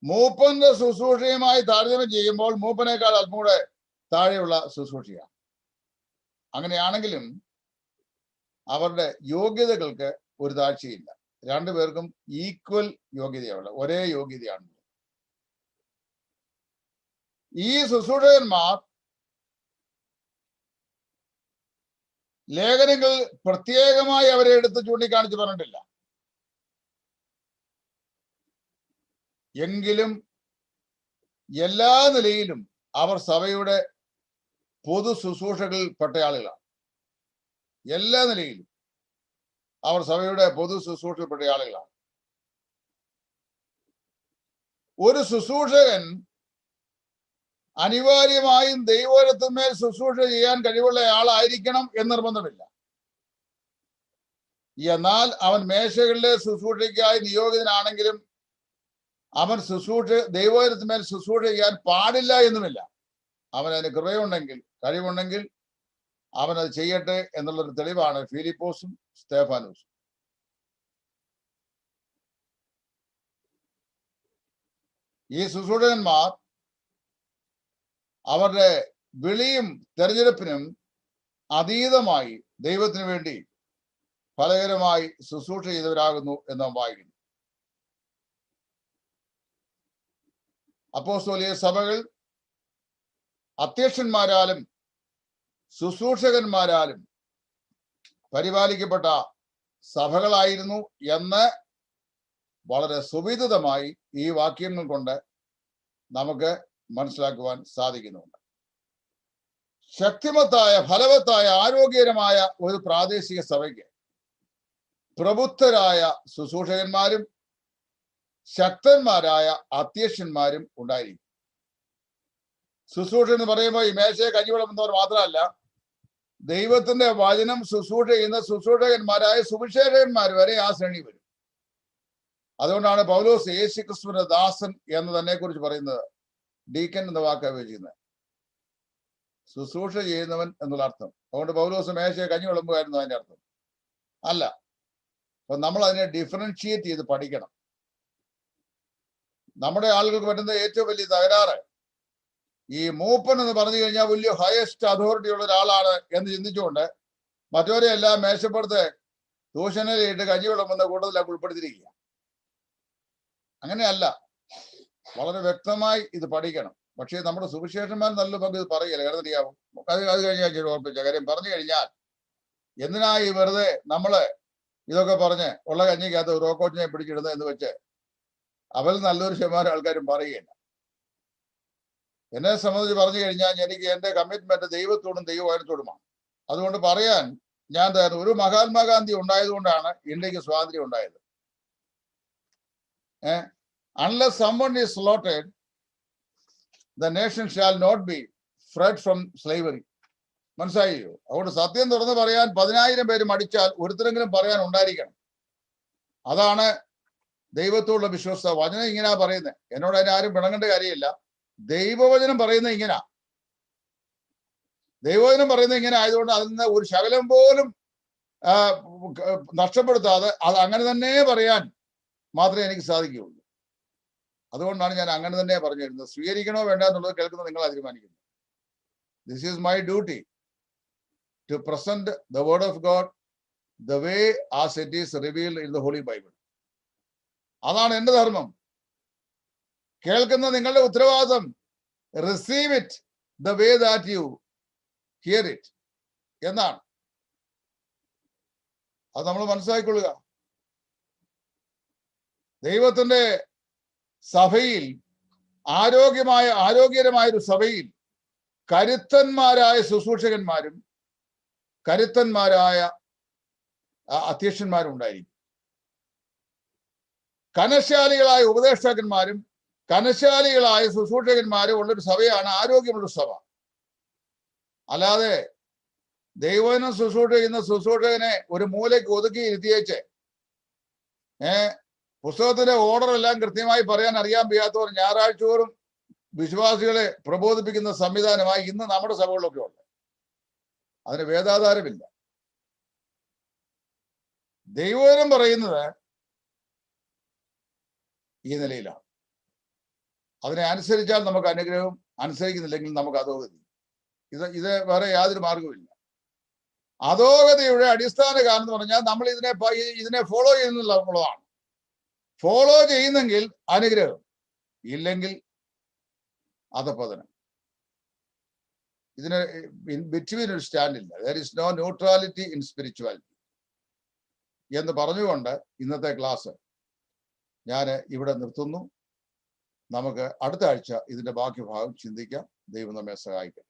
മൂപ്പന്റെ ശുശ്രൂഷയുമായി താരതമ്യം ചെയ്യുമ്പോൾ മൂപ്പനേക്കാൾ അല്പം കൂടെ താഴെയുള്ള ശുശ്രൂഷയാണ്. അങ്ങനെയാണെങ്കിലും അവരുടെ യോഗ്യതകൾക്ക് ഒരു താഴ്ചയില്ല. 2 പേർക്കും ഈക്വൽ യോഗ്യതയാണ്, ഒരേ യോഗ്യതയാണ്. ഈ ശുശ്രൂഷകന്മാർ ലേഖനങ്ങൾ പ്രത്യേകമായി അവരെ എടുത്ത് ചൂണ്ടിക്കാണിച്ച് പറഞ്ഞിട്ടില്ല. എങ്കിലും എല്ലാ നിലയിലും അവർ സഭയുടെ പൊതു ശുശ്രൂഷകളിൽ പെട്ട ആളുകളാണ്. എല്ലാ നിലയിലും അവർ സഭയുടെ പൊതു ശുശ്രൂഷയിൽപ്പെട്ട ആളുകളാണ്. ഒരു ശുശ്രൂഷകൻ അനിവാര്യമായും ദൈവത്തിന്മേൽ ശുശ്രൂഷ ചെയ്യാൻ കഴിവുള്ള ആളായിരിക്കണം എന്ന് നിർബന്ധമില്ല. എന്നാൽ അവൻ മേശകളിലെ ശുശ്രൂഷയ്ക്കായി നിയോഗിതനാണെങ്കിലും അവൻ ദൈവത്തിന്മേൽ ശുശ്രൂഷ ചെയ്യാൻ പാടില്ല എന്നുമില്ല. അവൻ അതിന് കൃപയുണ്ടെങ്കിൽ, കഴിവുണ്ടെങ്കിൽ അവൻ അത് ചെയ്യട്ടെ എന്നുള്ളൊരു തെളിവാണ് ഫിലിപ്പോസും സ്തേഫാനോസും. ഈ ശുശ്രൂഷകന്മാർ അവരുടെ വിളിയും തെരഞ്ഞെടുപ്പിനും അതീതമായി ദൈവത്തിന് വേണ്ടി ഫലകരമായി ശുശ്രൂഷ ചെയ്തവരാകുന്നു എന്ന് നാം വായിക്കുന്നു. അപ്പോസ്തോലിക സഭകൾ അധ്യക്ഷന്മാരാലും ശുശ്രൂഷകന്മാരാലും പരിപാലിക്കപ്പെട്ട സഭകളായിരുന്നു എന്ന് വളരെ സുവിദിതമായി ഈ വാക്യങ്ങൾ കൊണ്ട് നമുക്ക് മനസ്സിലാക്കുവാൻ സാധിക്കുന്നുണ്ട്. ശക്തിമത്തായ, ഫലവത്തായ, ആരോഗ്യകരമായ ഒരു പ്രാദേശിക സഭയ്ക്ക് പ്രബുദ്ധരായ ശുശ്രൂഷകന്മാരും ശക്തന്മാരായ അധ്യക്ഷന്മാരും ഉണ്ടായിരിക്കും. ശുശ്രൂഷ എന്ന് പറയുമ്പോൾ ഈ മേശയെ കഞ്ഞി വിളമ്പുന്നവർ മാത്രമല്ല, ദൈവത്തിന്റെ വചനം ശുശ്രൂഷ ചെയ്യുന്ന ശുശ്രൂഷകന്മാരായ സുവിശേഷകന്മാർ വരെ ആ ശ്രേണി വരും. അതുകൊണ്ടാണ് പൗലോസ് യേശുക്രിസ്തുവിന്റെ ദാസൻ എന്ന് തന്നെ കുറിച്ച് പറയുന്നത് ഡീക്കൻ എന്ന വാക്കാണ് ഉപയോഗിക്കുന്നത്, ശുശ്രൂഷ ചെയ്യുന്നവൻ എന്നുള്ള അർത്ഥം. അതുകൊണ്ട് പൗലോസ് മേശയെ കഞ്ഞി വിളമ്പുകയായിരുന്നു അതിന്റെ അർത്ഥം അല്ല. അപ്പൊ നമ്മൾ അതിനെ ഡിഫറൻഷിയേറ്റ് ചെയ്ത് പഠിക്കണം. നമ്മുടെ ആളുകൾക്ക് പറ്റുന്ന ഏറ്റവും വലിയ തകരാറ് ഈ മൂപ്പൻ എന്ന് പറഞ്ഞു കഴിഞ്ഞാൽ വലിയ ഹയസ്റ്റ് അതോറിറ്റി ഉള്ള ഒരാളാണ് എന്ന് ചിന്തിച്ചുകൊണ്ട് മറ്റവരെ എല്ലാം മേശപ്പുറത്ത് തൂഷണയിലിട്ട് കഞ്ഞി വിളമ്പുന്ന കൂട്ടത്തിലൊക്കെ ഉൾപ്പെടുത്തിയിരിക്കുക. അങ്ങനെയല്ല, വളരെ വ്യക്തമായി ഇത് പഠിക്കണം. പക്ഷേ നമ്മുടെ സുവിശേഷന്മാർ നല്ല പങ്ക് ഇത് പറയില്ല. കാരണം അറിയാവും, അത് കഴിഞ്ഞാൽ ഓർപ്പിച്ച കാര്യം പറഞ്ഞു കഴിഞ്ഞാൽ എന്തിനാ ഈ വെറുതെ നമ്മള് ഇതൊക്കെ പറഞ്ഞ് ഉള്ള കഞ്ഞിക്കകത്ത് റോക്കോച്ചിനെ പിടിച്ചിടുന്നത് എന്ന് വെച്ച് അവൽ നല്ലൊരു ശതമാനം ആൾക്കാരും പറയുകയില്ല. എന്നെ സംബന്ധിച്ച് പറഞ്ഞു കഴിഞ്ഞാൽ എനിക്ക് എന്റെ കമ്മിറ്റ്മെന്റ് ദൈവത്തോടും ദൈവവചനത്തോടുമാണ്. അതുകൊണ്ട് പറയാൻ ഞാൻ തയ്യാറും. ഒരു മഹാത്മാഗാന്ധി ഉണ്ടായതുകൊണ്ടാണ് ഇന്ത്യക്ക് സ്വാതന്ത്ര്യം ഉണ്ടായത്. Unless someone is slaughtered, the nation shall not be freed from slavery. മനസ്സിലായോ? അതുകൊണ്ട് സത്യം തുറന്ന് പറയാൻ 10,000 പേര് മടിച്ചാൽ ഒരുത്തരെങ്കിലും പറയാൻ ഉണ്ടായിരിക്കണം. അതാണ് ദൈവത്തോടുള്ള വിശ്വസ്ത. വചനം ഇങ്ങനെയാ പറയുന്നത്. എന്നോട് അതിനാരും പിണങ്ങേണ്ട കാര്യമില്ല. ദൈവവചനം പറയുന്നത് ഇങ്ങനെ, ദൈവവചനം പറയുന്നത് ഇങ്ങനെ ആയതുകൊണ്ട് അതിൽ നിന്ന് ഒരു ശകലം പോലും നഷ്ടപ്പെടുത്താതെ അത് അങ്ങനെ തന്നെ പറയാൻ മാത്രമേ എനിക്ക് സാധിക്കുകയുള്ളൂ. അതുകൊണ്ടാണ് ഞാൻ അങ്ങനെ തന്നെ പറഞ്ഞു തരുന്നത്. സ്വീകരിക്കണോ വേണ്ട എന്നുള്ളത് കേൾക്കുന്നത് നിങ്ങൾ തീരുമാനിക്കുന്നു. This is my duty to present the word of God the way as it is revealed in the Holy Bible. അതാണ് എന്റെ ധർമ്മം. കേൾക്കുന്ന നിങ്ങളുടെ ഉത്തരവാദിത്വം receive it the way that you hear it എന്നാണ്. അത് നമ്മൾ മനസ്സിലാക്കിക്കൊള്ളുക. ദൈവത്തിന്റെ സഭയിൽ ആരോഗ്യകരമായ ഒരു സഭയിൽ കരുത്തന്മാരായ ശുശ്രൂഷകന്മാരും കരുത്തന്മാരായ അധ്യക്ഷന്മാരും ഉണ്ടായിരിക്കും. കനശാലികളായ ഉപദേഷ്ടാക്കന്മാരും കനശാലികളായ ശുശ്രൂഷകന്മാരും ഉള്ളൊരു സഭയാണ് ആരോഗ്യമുള്ള സഭ. അല്ലാതെ ദൈവവചനം ശുശ്രൂഷ ചെയ്യുന്ന ശുശ്രൂഷകനെ ഒരു മൂലയ്ക്ക് ഒതുക്കി ഇരുത്തിയേച്ച് പുസ്തകത്തിന്റെ ഓർഡർ എല്ലാം കൃത്യമായി പറയാൻ അറിയാൻ വയ്യാത്തവർ ഞായറാഴ്ച തോറും വിശ്വാസികളെ പ്രബോധിപ്പിക്കുന്ന സംവിധാനമായി ഇന്ന് നമ്മുടെ സഭകളിലൊക്കെ ഉണ്ട്. അതിന് വേദാധാരമില്ല. ദൈവവചനം പറയുന്നത് ഈ നിലയിലാണ്. അതിനെ അനുസരിച്ചാൽ നമുക്ക് അനുഗ്രഹം, അനുസരിക്കുന്നില്ലെങ്കിൽ നമുക്ക് അധോഗതി. ഇത് വേറെ യാതൊരു മാർഗവുമില്ല. അധോഗതിയുടെ അടിസ്ഥാന കാരണം എന്ന് പറഞ്ഞാൽ നമ്മൾ ഇതിനെ ഫോളോ ചെയ്യുന്നുള്ളതാണ്. ഫോളോ ചെയ്യുന്നെങ്കിൽ അനുഗ്രഹം, ഇല്ലെങ്കിൽ അധപതനം. ഇതിന് ബിറ്റ്വീൻ ഒരു സ്റ്റാൻഡില്ല. There is no neutrality in spirituality എന്ന് പറഞ്ഞുകൊണ്ട് ഇന്നത്തെ ക്ലാസ് ഞാൻ ഇവിടെ നിർത്തുന്നു. നമുക്ക് അടുത്ത ആഴ്ച ഇതിന്റെ ബാക്കി ഭാഗം ചിന്തിക്കാം. ദൈവം നമ്മെ സഹായിക്കട്ടെ.